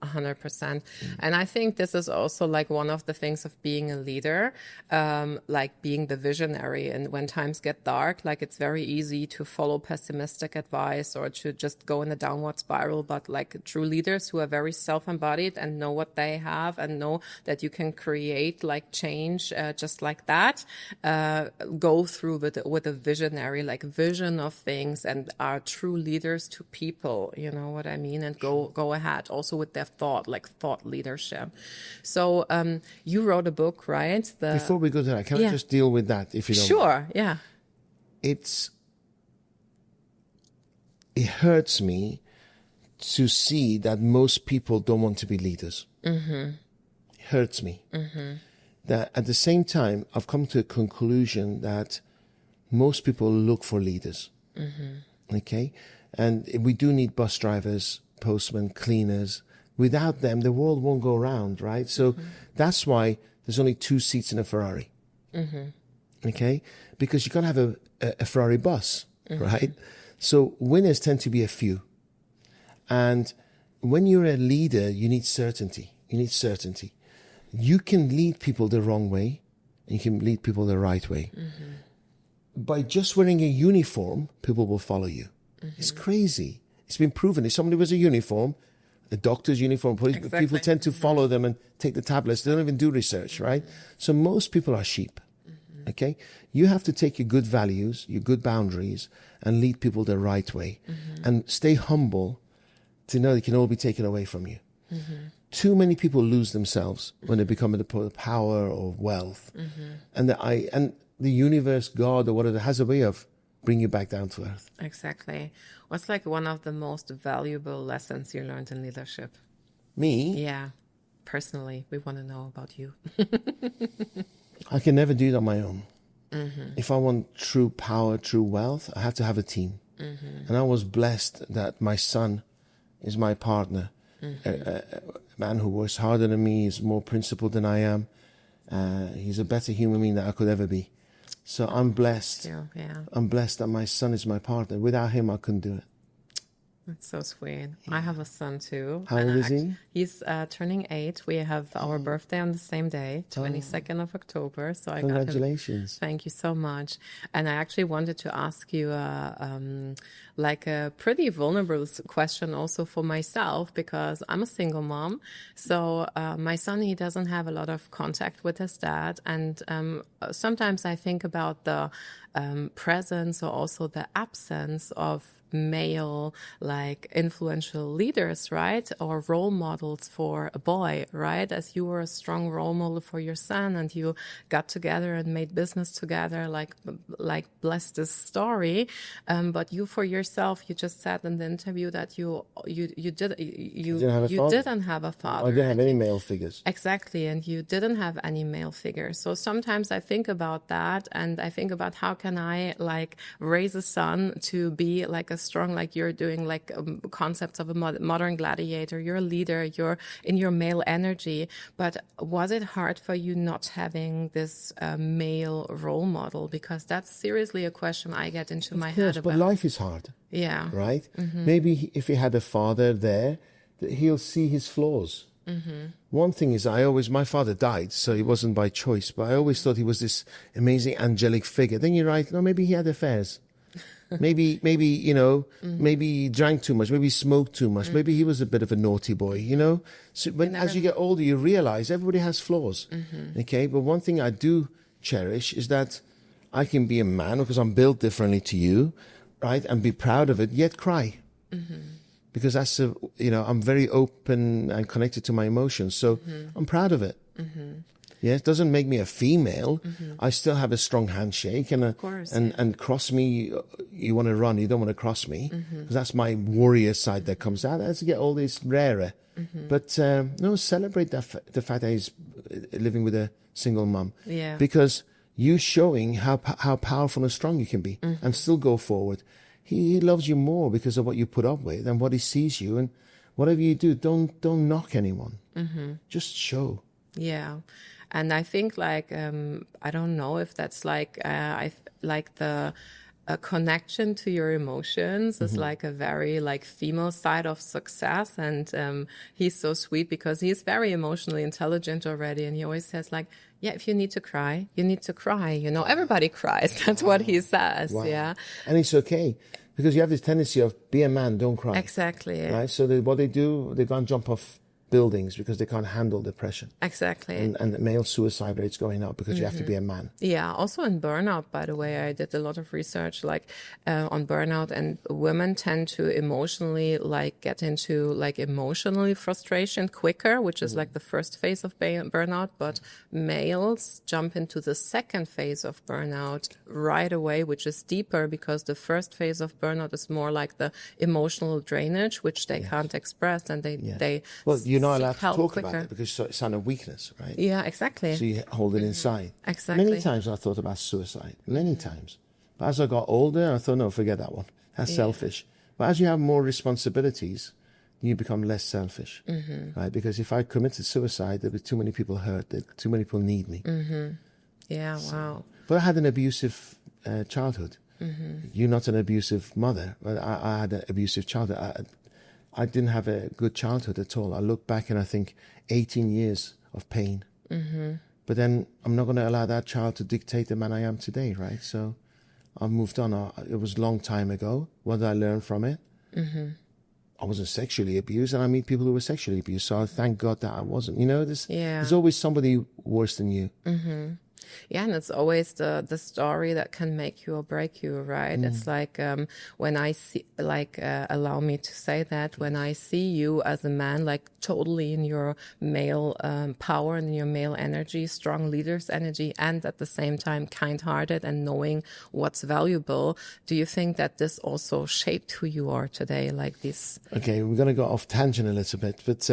S1: 100%. And I think this is also like one of the things of being a leader, like being the visionary. And when times get dark, like it's very easy to follow pessimistic advice or to just go in a downward spiral. But like true leaders who are very self-embodied and know what they have and know that you can create like change just like that, go through with a visionary, like vision of things and are true leaders to people, you know what I mean? And go ahead also with their thought leadership. So you wrote a book, right?
S2: Before we go to that, can I just deal with that if you don't
S1: mind?
S2: Sure, yeah. It hurts me to see that most people don't want to be leaders. It hurts me. That at the same time, I've come to a conclusion that most people look for leaders. Okay? And we do need bus drivers, postmen, cleaners. Without them, the world won't go round, right? So that's why there's only 2 seats in a Ferrari. Okay? Because you can't have a Ferrari bus, right? So winners tend to be a few. And when you're a leader, you need certainty. You can lead people the wrong way, and you can lead people the right way. By just wearing a uniform, people will follow you. It's crazy. It's been proven. If somebody wears a uniform, a doctor's uniform, people tend to follow them and take the tablets. They don't even do research, right? So most people are sheep, okay? You have to take your good values, your good boundaries, and lead people the right way. And stay humble to know they can all be taken away from you. Too many people lose themselves when they become the power or wealth. And the universe, God, or whatever, has a way of bring you back down to earth.
S1: Exactly. What's like one of the most valuable lessons you learned in leadership?
S2: Me?
S1: Yeah. Personally, we want to know about you.
S2: I can never do it on my own. If I want true power, true wealth, I have to have a team. And I was blessed that my son is my partner. A man who works harder than me, is more principled than I am. He's a better human being than I could ever be. So I'm blessed. I'm blessed that my son is my partner. Without him, I couldn't do it.
S1: That's so sweet. I have a son too.
S2: How old is he?
S1: He's turning 8. We have our birthday on the same day, 22nd of October. So
S2: Congratulations.
S1: Thank you so much. And I actually wanted to ask you like a pretty vulnerable question also for myself, because I'm a single mom. So my son, he doesn't have a lot of contact with his dad. And sometimes I think about the presence or also the absence of male, like influential leaders, right? Or role models for a boy, right? As you were a strong role model for your son and you got together and made business together, like bless this story. But you for yourself, you just said in the interview that you didn't have a father.
S2: I didn't have any male figures.
S1: Exactly. And you didn't have any male figures. So sometimes I think about that and I think about how can I like raise a son to be like a strong, like you're doing, like concepts of a modern gladiator. You're a leader, you're in your male energy. But was it hard for you not having this male role model? Because that's seriously a question I get into my head about.
S2: But life is hard.
S1: Yeah.
S2: Right? Maybe if he had a father there, he'll see his flaws. One thing is, my father died, so it wasn't by choice, but I always thought he was this amazing angelic figure. Then you're right, no, maybe he had affairs. Maybe he drank too much, maybe he smoked too much, maybe he was a bit of a naughty boy, So as you get older, you realize everybody has flaws, okay? But one thing I do cherish is that I can be a man, because I'm built differently to you, right? And be proud of it, yet cry. Because that's I'm very open and connected to my emotions, so I'm proud of it. Yeah, it doesn't make me a female. I still have a strong handshake, and
S1: Of course,
S2: and cross me. You want to run, you don't want to cross me, because that's my warrior side that comes out. As you get older, it's rarer. But no, celebrate the fact that he's living with a single mum.
S1: Yeah.
S2: Because you showing how powerful and strong you can be, and still go forward. He loves you more because of what you put up with and what he sees you, and whatever you do, don't knock anyone. Just show.
S1: Yeah. And I think like, I don't know if that's like, a connection to your emotions is like a very like female side of success. And he's so sweet because he's very emotionally intelligent already. And he always says like, yeah, if you need to cry, you need to cry. You know, everybody cries. That's what he says.
S2: Wow.
S1: Yeah.
S2: And it's okay, because you have this tendency of be a man, don't cry.
S1: Exactly.
S2: Right? So what they do, they go and jump off buildings because they can't handle depression.
S1: Exactly.
S2: And the male suicide rate's going up because you have to be a man.
S1: Yeah, also in burnout, by the way, I did a lot of research like on burnout, and women tend to emotionally like get into like emotionally frustration quicker, which is like the first phase of burnout, but males jump into the second phase of burnout right away, which is deeper, because the first phase of burnout is more like the emotional drainage, which they can't express, and they
S2: Well, you're not allowed to
S1: help
S2: talk
S1: quicker.
S2: about it because it's a sign of weakness, right?
S1: Yeah, exactly.
S2: So you hold it inside.
S1: Exactly.
S2: Many times I thought about suicide. Many times. But as I got older, I thought, no, forget that one. That's selfish. But as you have more responsibilities, you become less selfish, right? Because if I committed suicide, there'd be too many people hurt. Too many people need me.
S1: Yeah, wow.
S2: But I had an abusive childhood. You're not an abusive mother, but I had an abusive childhood. I didn't have a good childhood at all. I look back and I think 18 years of pain. But then I'm not going to allow that child to dictate the man I am today, right? So I've moved on. It was a long time ago. What did I learn from it? I wasn't sexually abused, and I meet people who were sexually abused. So I thank God that I wasn't. You know, there's always somebody worse than you.
S1: Yeah, and it's always the story that can make you or break you, right? It's like when I see, like, allow me to say that, when I see you as a man, like totally in your male power and your male energy, strong leader's energy, and at the same time kind-hearted and knowing what's valuable, do you think that this also shaped who you are today, like this?
S2: Okay, we're going to go off tangent a little bit, but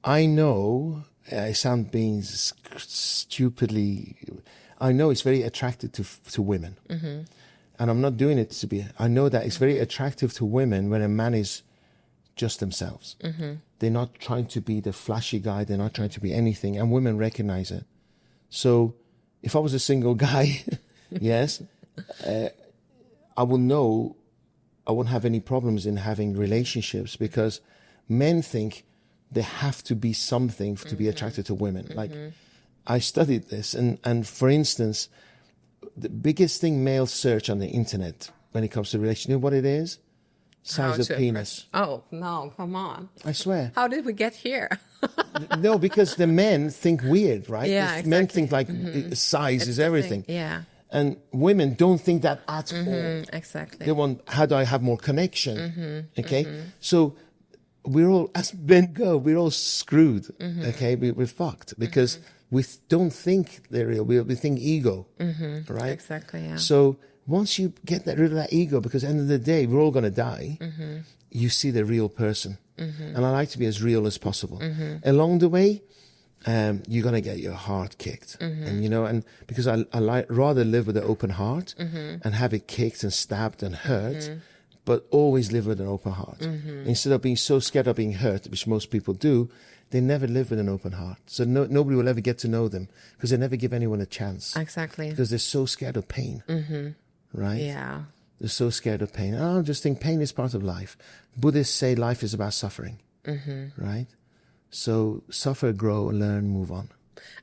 S2: I know... I sound being stupidly... I know it's very attractive to women. And I'm not doing it to be... I know that it's very attractive to women when a man is just themselves. They're not trying to be the flashy guy. They're not trying to be anything. And women recognize it. So if I was a single guy, yes, I will know I won't have any problems in having relationships, because men think they have to be something to be attracted to women. Like, I studied this, and for instance, the biggest thing males search on the internet when it comes to relationship, you know what it is? Size of penis.
S1: Oh, no, come on.
S2: I swear.
S1: How did we get here?
S2: No, because the men think weird, right?
S1: Yeah,
S2: The
S1: exactly.
S2: Men think like size is everything.
S1: Yeah.
S2: And women don't think that at all.
S1: Exactly.
S2: They want, how do I have more connection? Okay? So we're all, as men go, we're all screwed. Okay? We're fucked because we don't think they're real. We think ego. Right?
S1: Exactly, yeah.
S2: So once you get rid of that ego, because at the end of the day, we're all going to die, you see the real person. And I like to be as real as possible. Along the way, you're going to get your heart kicked. And, you know, and because I rather live with an open heart and have it kicked and stabbed and hurt, but always live with an open heart. Instead of being so scared of being hurt, which most people do, they never live with an open heart. So nobody will ever get to know them because they never give anyone a chance.
S1: Exactly.
S2: Because they're so scared of pain. Right?
S1: Yeah.
S2: They're so scared of pain. I just think pain is part of life. Buddhists say life is about suffering. Right? So suffer, grow, learn, move on.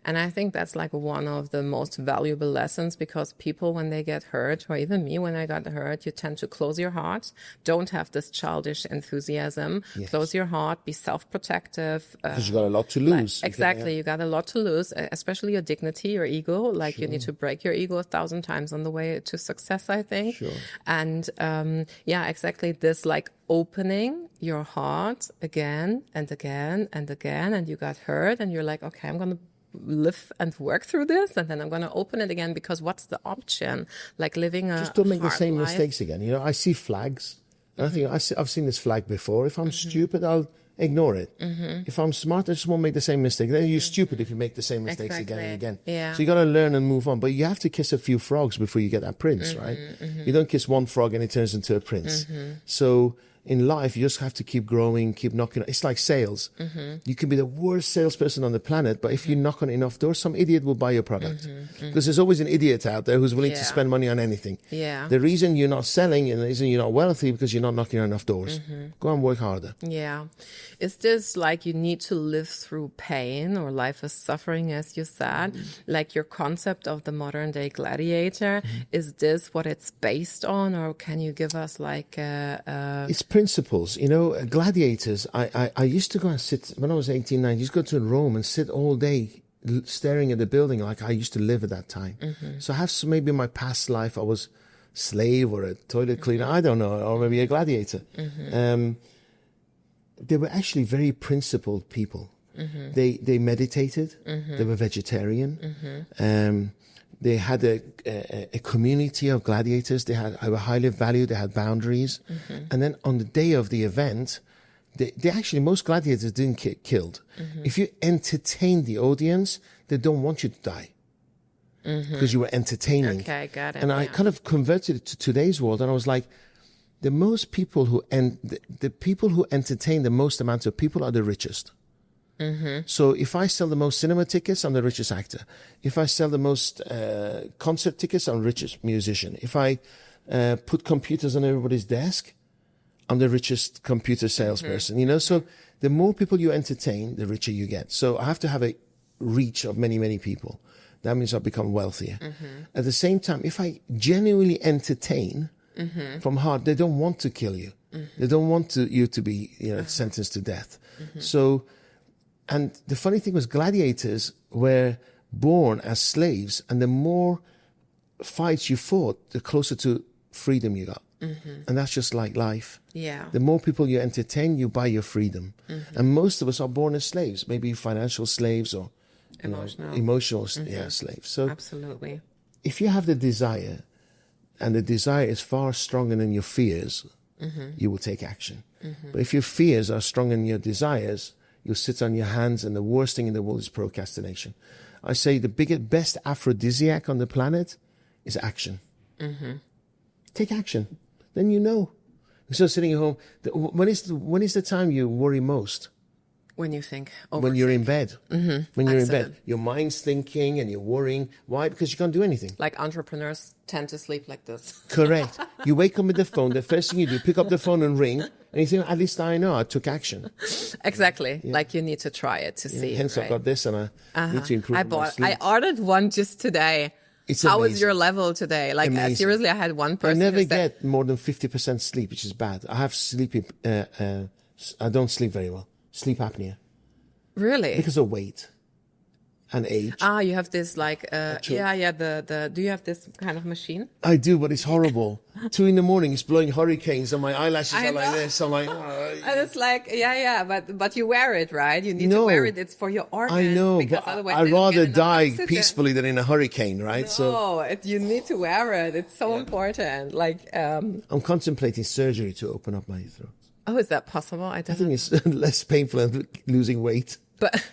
S1: And I think that's like one of the most valuable lessons, because people, when they get hurt, or even me when I got hurt, you tend to close your heart. Don't have this childish enthusiasm.
S2: Yes.
S1: Close your heart, be self-protective.
S2: Because you got a lot to lose.
S1: Exactly. You got a lot to lose, especially your dignity, your ego. Like
S2: Sure.
S1: you need to break your ego 1,000 times on the way to success, I think.
S2: Sure.
S1: And exactly this, like opening your heart again and again and again. And you got hurt and you're like, okay, I'm going to live and work through this, and then I'm going to open it again, because what's the option? Like living a
S2: Just don't make the same
S1: life.
S2: mistakes again. You know, I see flags. And I think I've seen this flag before. If I'm stupid, I'll ignore it. If I'm smart, I just won't make the same mistake. Then you're stupid if you make the same mistakes again and again.
S1: Yeah.
S2: So you got to learn and move on. But you have to kiss a few frogs before you get that prince, right? You don't kiss one frog and it turns into a prince. So in life, you just have to keep growing, keep knocking. It's like sales. You can be the worst salesperson on the planet, but if you knock on enough doors, some idiot will buy your product. Because there's always an idiot out there who's willing to spend money on anything.
S1: Yeah.
S2: The reason you're not selling and the reason you're not wealthy, because you're not knocking on enough doors. Go and work harder.
S1: Yeah. Is this like you need to live through pain, or life is suffering, as you said? Like your concept of the modern day gladiator, is this what it's based on? Or can you give us like
S2: It's principles. You know, gladiators, I used to go and sit, when I was 18, 19, I used to go to Rome and sit all day staring at the building like I used to live at that time. So I have maybe in my past life I was slave or a toilet cleaner, I don't know, or maybe a gladiator. They were actually very principled people. They meditated. They were vegetarian. They had a community of gladiators. They were highly valued. They had boundaries. And then on the day of the event, they actually, most gladiators didn't get killed. If you entertain the audience, they don't want you to die. Because you were entertaining.
S1: Okay, got it.
S2: And I kind of converted it to today's world, and I was like, the most people who the people who entertain the most amount of people are the richest. So if I sell the most cinema tickets, I'm the richest actor. If I sell the most concert tickets, I'm the richest musician. If I put computers on everybody's desk, I'm the richest computer salesperson. You know, so the more people you entertain, the richer you get. So I have to have a reach of many, many people. That means I'll become wealthier. At the same time, if I genuinely entertain from heart, they don't want to kill you. They don't want you to be, sentenced to death. So, and the funny thing was, gladiators were born as slaves, and the more fights you fought, the closer to freedom you got. And that's just like life.
S1: Yeah.
S2: The more people you entertain, you buy your freedom. And most of us are born as slaves, maybe financial slaves or emotional slaves. So
S1: absolutely.
S2: If you have the desire, and the desire is far stronger than your fears, you will take action. But if your fears are stronger than your desires, you'll sit on your hands, and the worst thing in the world is procrastination. I say the best aphrodisiac on the planet is action. Take action. Then you know. Instead of sitting at home, when is the time you worry most?
S1: When you think.
S2: When you're in bed. When you're in bed.
S1: Excellent.
S2: Your mind's thinking and you're worrying. Why? Because you can't do anything.
S1: Like entrepreneurs tend to sleep like this.
S2: Correct. You wake up with the phone. The first thing you do, pick up the phone and ring. And you think, at least I know I took action.
S1: Exactly. Yeah. Like you need to try it to see.
S2: Hence
S1: right?
S2: I got this, and I need to improve my sleep.
S1: I ordered one just today.
S2: It's
S1: How
S2: amazing.
S1: is your level today? Like seriously, I had one person.
S2: I never get more than 50% sleep, which is bad. I have sleepy. I don't sleep very well. Sleep apnea.
S1: Really?
S2: Because of weight and age.
S1: You have this like do you have this kind of machine?
S2: I do, but it's horrible. 2 a.m, it's blowing hurricanes, and my eyelashes are like this. I'm like,
S1: and it's like, but you wear it, right? You need to wear it. It's for your organs.
S2: I know, but I'd rather die peacefully than in a hurricane, right?
S1: You need to wear it. It's so important. Like,
S2: I'm contemplating surgery to open up my throat.
S1: Oh, is that possible? I
S2: think it's less painful than losing weight.
S1: But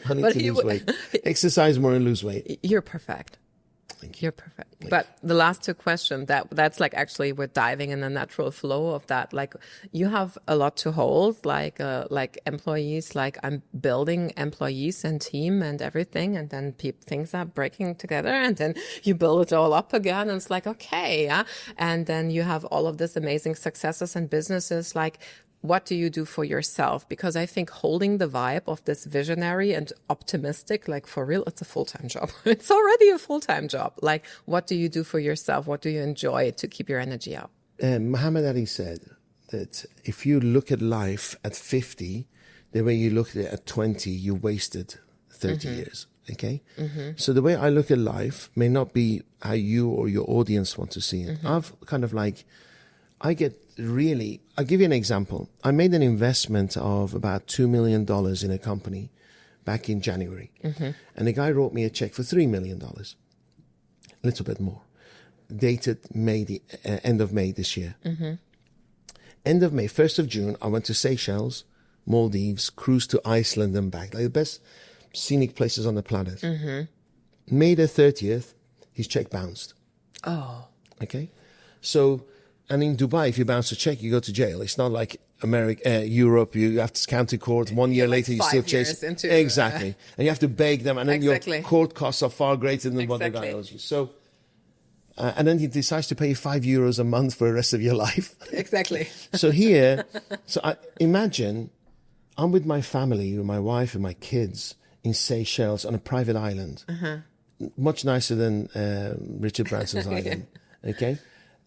S2: I need to lose weight. Exercise more and lose weight.
S1: You're perfect.
S2: Thank you.
S1: You're perfect. But the last two questions, that's like actually we're diving in the natural flow of that. Like you have a lot to hold, like employees, like I'm building employees and team and everything. And then things are breaking together, and then you build it all up again. And it's like, okay. Yeah. And then you have all of this amazing successes and businesses. Like, what do you do for yourself? Because I think holding the vibe of this visionary and optimistic, like for real, it's a full-time job. It's already a full-time job. Like, what do you do for yourself? What do you enjoy to keep your energy up?
S2: Muhammad Ali said that if you look at life at 50, the way you look at it at 20, you wasted 30 years. Okay? So the way I look at life may not be how you or your audience want to see it. I've kind of like, I'll give you an example. I made an investment of about $2 million in a company back in January. And the guy wrote me a check for $3 million, a little bit more, dated end of May this year. End of May, 1st of June, I went to Seychelles, Maldives, cruised to Iceland and back, like the best scenic places on the planet. May the 30th, his check bounced. Oh. Okay? So, and in Dubai, if you bounce a check, you go to jail. It's not like Europe, you have to county court. 1 year later, you still chase. Exactly. And you have to beg them, and then your court costs are far greater than what the guy owes you. So, and then he decides to pay you €5 a month for the rest of your life.
S1: Exactly.
S2: So I imagine I'm with my family, with my wife and my kids in Seychelles on a private island. Much nicer than Richard Branson's island. Okay?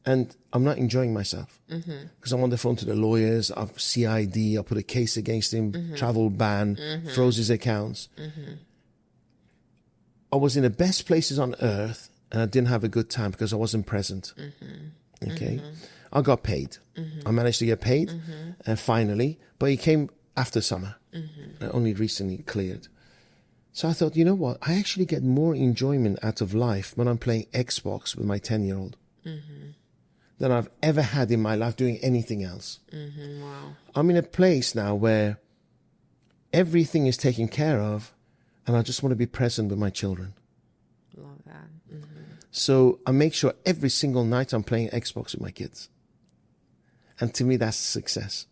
S2: And I'm not enjoying myself because I'm on the phone to the lawyers. I've CID. I put a case against him, travel ban, froze his accounts. I was in the best places on earth, and I didn't have a good time because I wasn't present. Okay, I got paid. I managed to get paid finally, but it came after summer. I only recently cleared. So I thought, you know what? I actually get more enjoyment out of life when I'm playing Xbox with my 10-year-old than I've ever had in my life doing anything else.
S1: Wow.
S2: I'm in a place now where everything is taken care of, and I just want to be present with my children.
S1: Love that.
S2: So I make sure every single night I'm playing Xbox with my kids. And to me, that's success.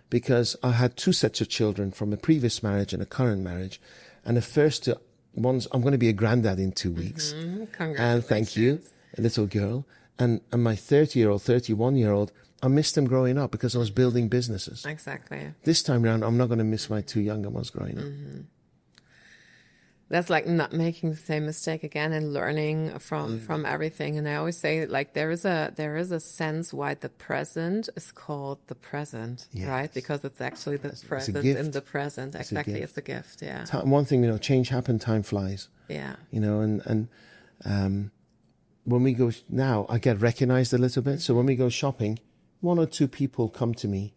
S2: Because I had 2 sets of children from a previous marriage and a current marriage. And the first ones, I'm going to be a granddad in 2 weeks.
S1: Congratulations.
S2: And thank you, a little girl. And my 30-year-old, 31-year-old, I missed them growing up because I was building businesses.
S1: Exactly.
S2: This time around, I'm not going to miss my 2 younger ones growing up.
S1: That's like not making the same mistake again and learning from everything. And I always say, like, there is a sense why the present is called the present, right? Because it's actually the present in the present. Exactly, it's a gift. Yeah.
S2: One thing, change happens, time flies.
S1: Yeah.
S2: And when we go now, I get recognized a little bit. So when we go shopping, 1 or 2 people come to me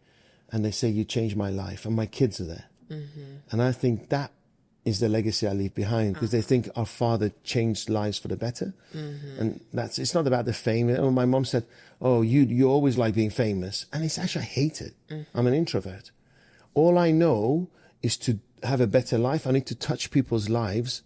S2: and they say, "You changed my life," and my kids are there. And I think that is the legacy I leave behind, because they think our father changed lives for the better. And it's not about the fame. Oh, my mom said, "Oh, you always like being famous." And it's actually, I hate it. I'm an introvert. All I know is to have a better life. I need to touch people's lives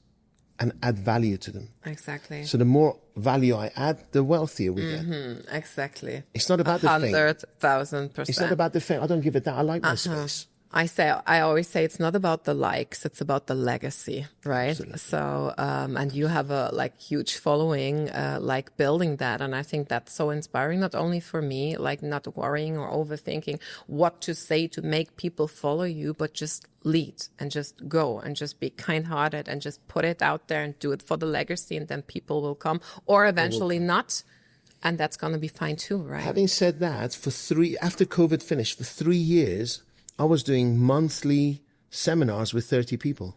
S2: and add value to them.
S1: Exactly.
S2: So the more value I add, the wealthier we get.
S1: Exactly.
S2: It's not about the fame.
S1: 100,000%.
S2: It's not about the fame. I don't give it that. I like my space.
S1: I always say it's not about the likes, it's about the legacy, right?
S2: Absolutely.
S1: So, and you have a huge following, building that. And I think that's so inspiring, not only for me, not worrying or overthinking what to say to make people follow you, but just lead and just go and just be kind-hearted and just put it out there and do it for the legacy, and then people will come, or eventually not. And that's going to be fine too, right?
S2: Having said that, after COVID finished, for 3 years, I was doing monthly seminars with 30 people.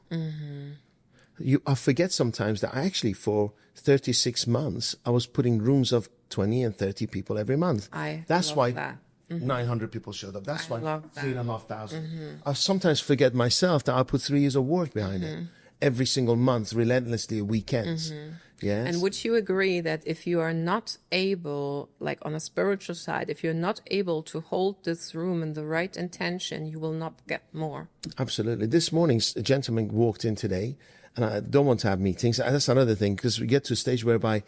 S2: I forget sometimes that I actually, for 36 months, I was putting rooms of 20 and 30 people every month. That's why 900 people showed up. That's why 3,500. I sometimes forget myself that I put 3 years of work behind it. Every single month, relentlessly, weekends. Yes.
S1: And would you agree that if you are not able, on a spiritual side, if you're not able to hold this room in the right intention, you will not get more?
S2: Absolutely. This morning, a gentleman walked in today, and I don't want to have meetings. That's another thing, because we get to a stage whereby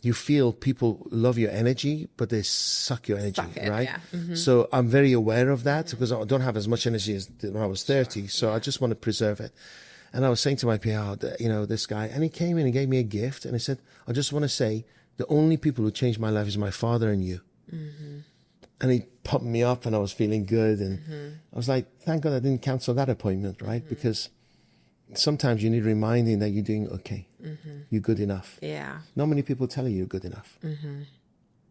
S2: you feel people love your energy, but they suck your energy, right? Yeah. So I'm very aware of that, because I don't have as much energy as when I was 30. So I just want to preserve it. And I was saying to my PR, this guy, and he came in and gave me a gift, and he said, "I just want to say, the only people who changed my life is my father and you." And he pumped me up and I was feeling good. And I was like, thank God I didn't cancel that appointment, right? Because sometimes you need reminding that you're doing okay. You're good enough.
S1: Yeah.
S2: Not many people tell you you're good enough.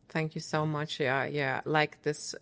S1: Thank you so much. Yeah. Like this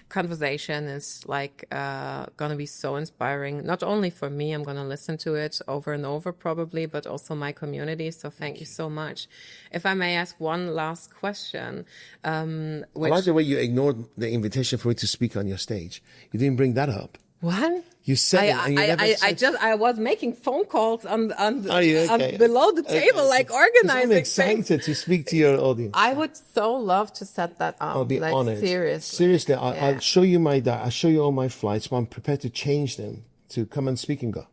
S1: conversation is like going to be so inspiring. Not only for me, I'm going to listen to it over and over probably, but also my community. So thank you so much. If I may ask one last question.
S2: I like the way you ignored the invitation for me to speak on your stage. You didn't bring that up.
S1: What?
S2: You said it, and you never said...
S1: I was making phone calls on
S2: okay?
S1: below the table, like organizing.
S2: I'm excited to speak to your audience.
S1: I would so love to set that up.
S2: I'll be
S1: like,
S2: honored.
S1: Seriously,
S2: I'll show you I'll show you all my flights, but I'm prepared to change them to come and speak and go.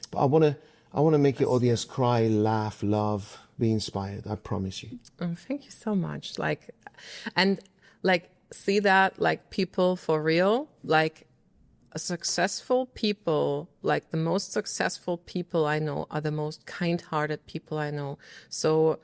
S2: But I want to make your audience cry, laugh, love, be inspired. I promise you.
S1: Thank you so much. See that like people for real, like. Successful people, like the most successful people I know are the most kind-hearted people I know. So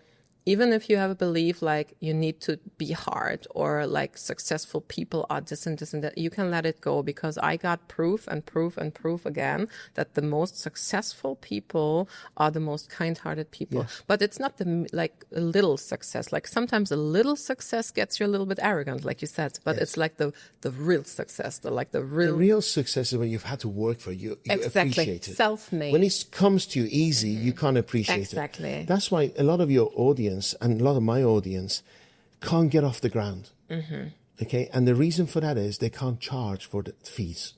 S1: even if you have a belief like you need to be hard or like successful people are this and this and that, you can let it go, because I got proof and proof and proof again that the most successful people are the most kind-hearted people. Yes. But it's not like a little success. Like sometimes a little success gets you a little bit arrogant, like you said, but it's like the real success, the real
S2: success is when you've had to work for it. You
S1: exactly.
S2: appreciate it.
S1: Self-made.
S2: When it comes to you easy, you can't appreciate it.
S1: Exactly.
S2: That's why a lot of your audience and a lot of my audience can't get off the ground. Okay, and the reason for that is they can't charge for the fees.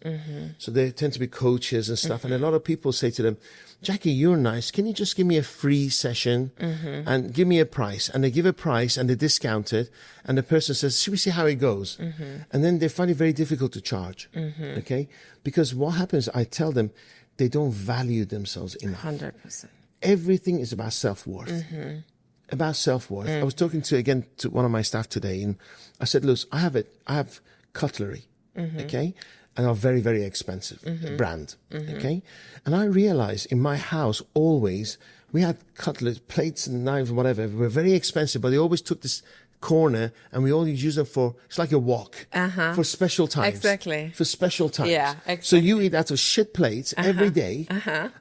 S2: So they tend to be coaches and stuff, and a lot of people say to them, Jackie, you're nice, can you just give me a free session and give me a price? And they give a price and they discount it, and the person says, should we see how it goes? And then they find it very difficult to charge. Okay, because what happens, I tell them, they don't value themselves enough.
S1: 100%.
S2: Everything is about self-worth. About self-worth. I was talking to one of my staff today, and I said, look, I have cutlery, okay? And are very, very expensive brand, okay? And I realized in my house, always, we had cutlery, plates and knives and whatever. They were very expensive, but they always took this corner and we always use them it's like a wok, for special times.
S1: Exactly.
S2: For special times.
S1: Yeah, exactly.
S2: So you eat out of shit plates every day.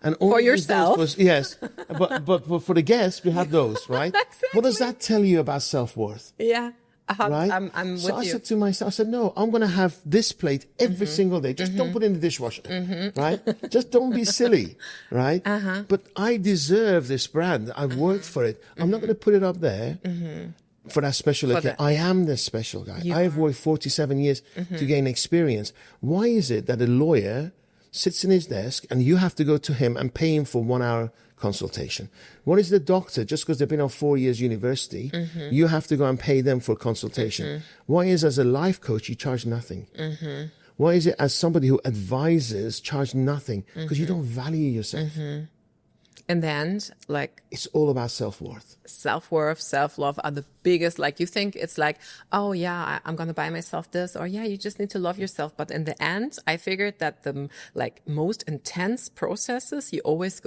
S2: And all
S1: for yourself.
S2: Yes. but for the guests, we have those, right?
S1: Exactly.
S2: What does that tell you about self-worth?
S1: Yeah.
S2: Right?
S1: I'm with you.
S2: So I said to myself, I said, no, I'm going to have this plate every single day. Just don't put it in the dishwasher, right? Just don't be silly, right? But I deserve this brand. I worked for it. I'm not going to put it up there for that special occasion. I am the special guy. I have worked 47 years to gain experience. Why is it that a lawyer sits in his desk and you have to go to him and pay him for 1 hour consultation? What is the doctor, just because they've been on 4 years university, you have to go and pay them for consultation? Why is as a life coach you charge nothing? Why is it as somebody who advises charge nothing? Because you don't value yourself.
S1: In the end, like...
S2: It's all about self-worth.
S1: Self-worth, self-love are the biggest, like you think it's like, oh yeah, I'm going to buy myself this, or yeah, you just need to love yourself. But in the end, I figured that the like most intense processes you always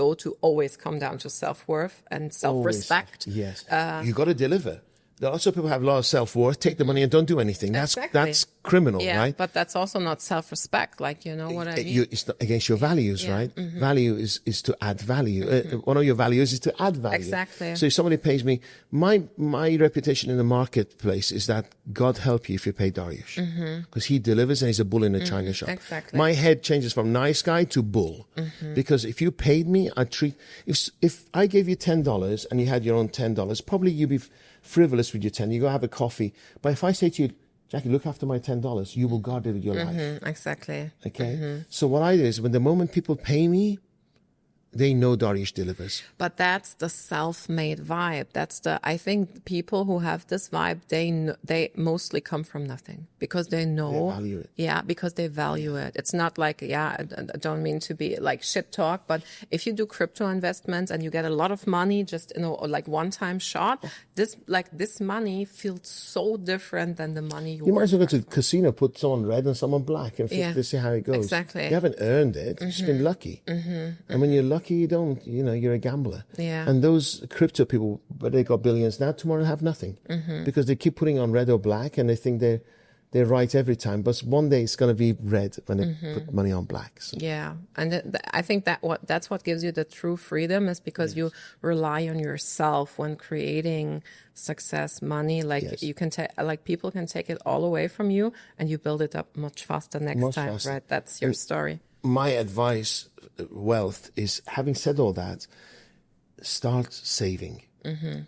S1: come down to self-worth and self-respect.
S2: Yes. You got to deliver. There are also people who have a lot of self-worth, take the money and don't do anything. That's criminal, right?
S1: But that's also not self-respect, like, you know what I mean?
S2: It's not against your values, right? Value is to add value. One of your values is to add value.
S1: Exactly.
S2: So if somebody pays me, my reputation in the marketplace is that God help you if you pay Dariush. Because he delivers and he's a bull in a china shop.
S1: Exactly.
S2: My head changes from nice guy to bull. Because if you paid me, if I gave you $10 and you had your own $10, probably you'd be frivolous with your 10. You go have a coffee. But if I say to you, Jackie, look after my $10, you will guard it with your life.
S1: Exactly.
S2: Okay? So what I do is when the moment people pay me, they know Dariush delivers.
S1: But that's the self-made vibe. I think people who have this vibe, they mostly come from nothing because they know.
S2: They value it.
S1: Yeah, because they value it. It's not like, I don't mean to be like shit talk, but if you do crypto investments and you get a lot of money, just, like one-time shot, this money feels so different than the money you
S2: might as well go to the casino, put someone red and someone black and see how it goes.
S1: Exactly.
S2: You haven't earned it. You've just been lucky. And when you're lucky, you don't, you're a gambler.
S1: Yeah.
S2: And those crypto people, but they got billions now, tomorrow have nothing. Because they keep putting on red or black and they think they're they're right every time, but one day it's going to be red when they put money on black. So.
S1: Yeah, and I think that's what gives you the true freedom, is because you rely on yourself when creating success, money. Like you can like people can take it all away from you, and you build it up much faster next time. Faster. Right? That's your story.
S2: My advice, wealth, is, having said all that, start saving.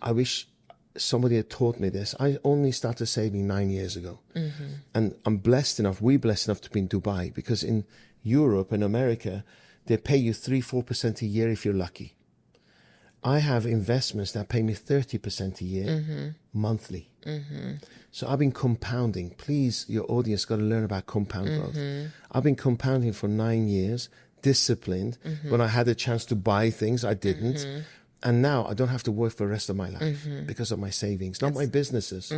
S2: I wish somebody had taught me this. I only started saving 9 years ago. And we're blessed enough to be in Dubai, because in Europe and America, they pay you 3-4% a year if you're lucky. I have investments that pay me 30% a year monthly. So I've been compounding. Please, your audience got to learn about compound growth. I've been compounding for 9 years, disciplined. When I had a chance to buy things, I didn't. And now I don't have to work for the rest of my life because of my savings, not my businesses,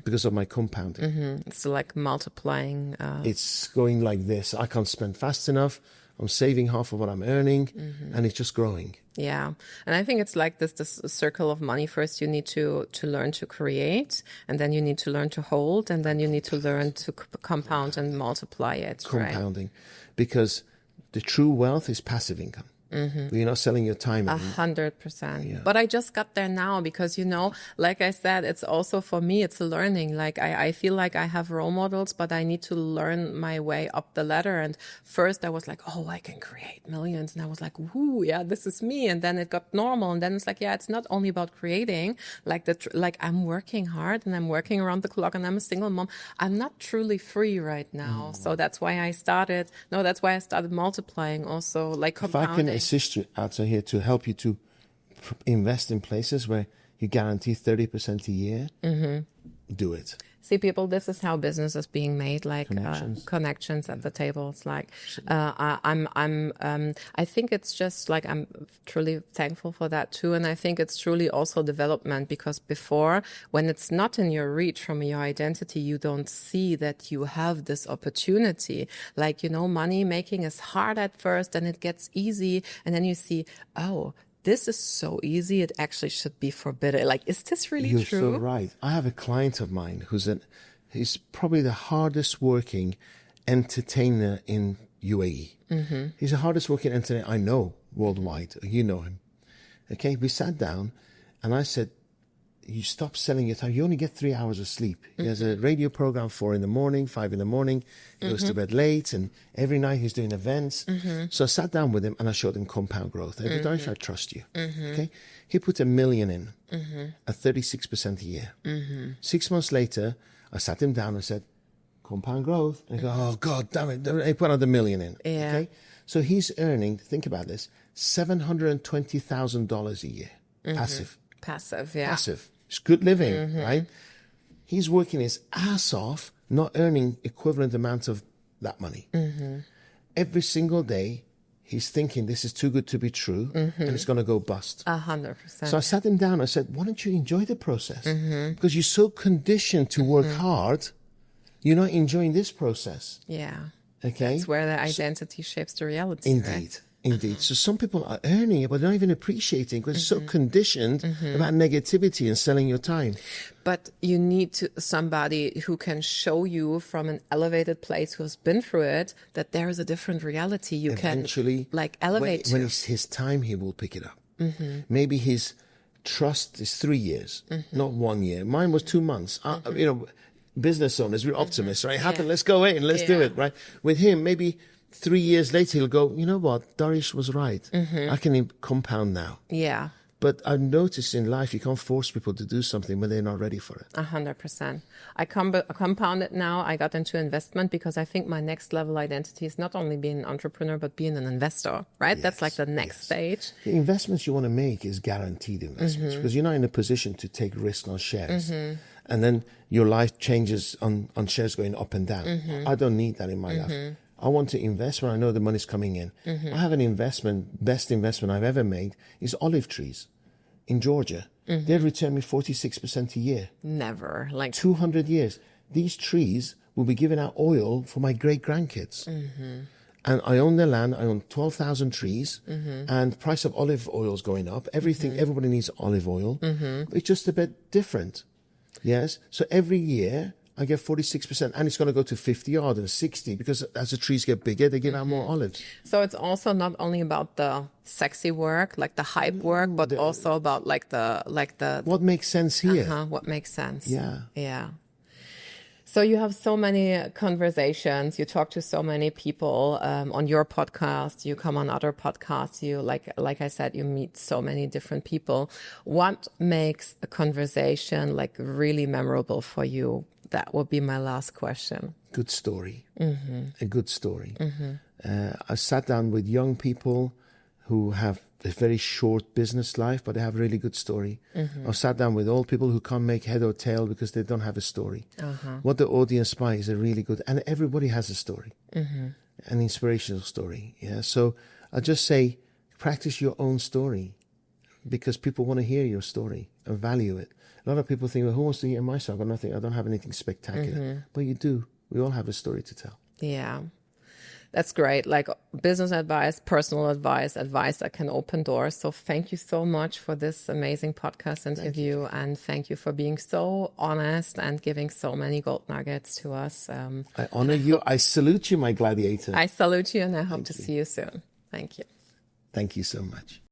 S2: because of my compounding.
S1: It's like multiplying.
S2: It's going like this. I can't spend fast enough. I'm saving half of what I'm earning, and it's just growing.
S1: Yeah. And I think it's like this circle of money. First, you need to learn to create, and then you need to learn to hold, and then you need to learn to compound and multiply it.
S2: Compounding. Right? Because the true wealth is passive income. You're not selling your time.
S1: 100%.
S2: Yeah.
S1: But I just got there now because, like I said, it's also for me, it's a learning. Like I feel like I have role models, but I need to learn my way up the ladder. And first I was like, oh, I can create millions. And I was like, whoo, yeah, this is me. And then it got normal. And then it's like, yeah, it's not only about creating, like I'm working hard and I'm working around the clock and I'm a single mom. I'm not truly free right now. So that's why I started multiplying also, like compounding.
S2: Assist you out here to help you to invest in places where you guarantee 30% a year. Do it.
S1: See, people, this is how business is being made, like connections at the table. It's like I think it's just like I'm truly thankful for that too, and I think it's truly also development, because before, when it's not in your reach from your identity, you don't see that you have this opportunity. Like, money making is hard at first, and it gets easy, and then you see, oh, this is so easy, it actually should be forbidden. Like, is this really true?
S2: You're so right. I have a client of mine he's probably the hardest working entertainer in UAE. He's the hardest working entertainer I know worldwide. You know him. Okay, we sat down and I said, you stop selling your time. You only get 3 hours of sleep. He has a radio program 4 a.m, 5 a.m. He goes to bed late, and every night he's doing events. So I sat down with him and I showed him compound growth. Every time I trust you. Okay, he put $1 million in at 36% a year. 6 months later, I sat him down and said, compound growth. And he goes, oh God, damn it! He put another $1 million in.
S1: Yeah.
S2: Okay, so he's earning. Think about this: $720,000 a year, passive.
S1: Passive, yeah.
S2: Passive. It's good living, right? He's working his ass off, not earning equivalent amount of that money. Every single day, he's thinking this is too good to be true, and it's going to go bust.
S1: 100%.
S2: So I sat him down and I said, why don't you enjoy the process? Because you're so conditioned to work hard, you're not enjoying this process.
S1: Yeah.
S2: Okay?
S1: That's where the identity shapes the reality.
S2: Indeed.
S1: Right?
S2: Indeed. So some people are earning it, but they're not even appreciating it because they're so conditioned about negativity and selling your time.
S1: But you need somebody who can show you from an elevated place, who's been through it, that there is a different reality you
S2: Eventually,
S1: can elevate
S2: when it's his time, he will pick it up. Maybe his trust is 3 years, not 1 year. Mine was 2 months. Business owners, we're optimists, right? Happen, let's go in, let's do it, right? With him, maybe 3 years later, he'll go, you know what, Darius was right. I can compound now.
S1: Yeah.
S2: But I've noticed in life, you can't force people to do something when they're not ready for it.
S1: 100%. I compound it now. I got into investment because I think my next level identity is not only being an entrepreneur, but being an investor, right? Yes, that's like the next stage.
S2: The investments you want to make is guaranteed investments because you're not in a position to take risk on shares. And then your life changes on shares going up and down. I don't need that in my life. I want to invest when I know the money's coming in. I have an investment, best investment I've ever made is olive trees in Georgia. They return me 46% a year.
S1: Never. Like
S2: 200 years. These trees will be giving out oil for my great-grandkids. And I own the land. I own 12,000 trees. And price of olive oil is going up. Everybody needs olive oil. It's just a bit different. Yes. So every year I get 46%, and it's going to go to 50 or 60 because as the trees get bigger, they give out more olives.
S1: So it's also not only about the sexy work, like the hype work, but also about like the
S2: What makes sense here?
S1: what makes sense.
S2: Yeah.
S1: Yeah. So you have so many conversations. You talk to so many people on your podcast. You come on other podcasts. You like I said, you meet so many different people. What makes a conversation like really memorable for you? That would be my last question.
S2: Good story. A good story. I sat down with young people who have a very short business life, but they have a really good story. I've sat down with old people who can't make head or tail because they don't have a story. What the audience buys is a really good, and everybody has a story, an inspirational story. Yeah. So I just say, practice your own story because people want to hear your story and value it. A lot of people think, well, who wants to hear my story? I've got nothing. I don't have anything spectacular, but you do. We all have a story to tell.
S1: Yeah. That's great. Like business advice, personal advice that can open doors. So thank you so much for this amazing podcast interview. And thank you for being so honest and giving so many gold nuggets to us.
S2: I honor you. I salute you, my gladiator.
S1: I salute you and I hope to see you soon. Thank you.
S2: Thank you so much.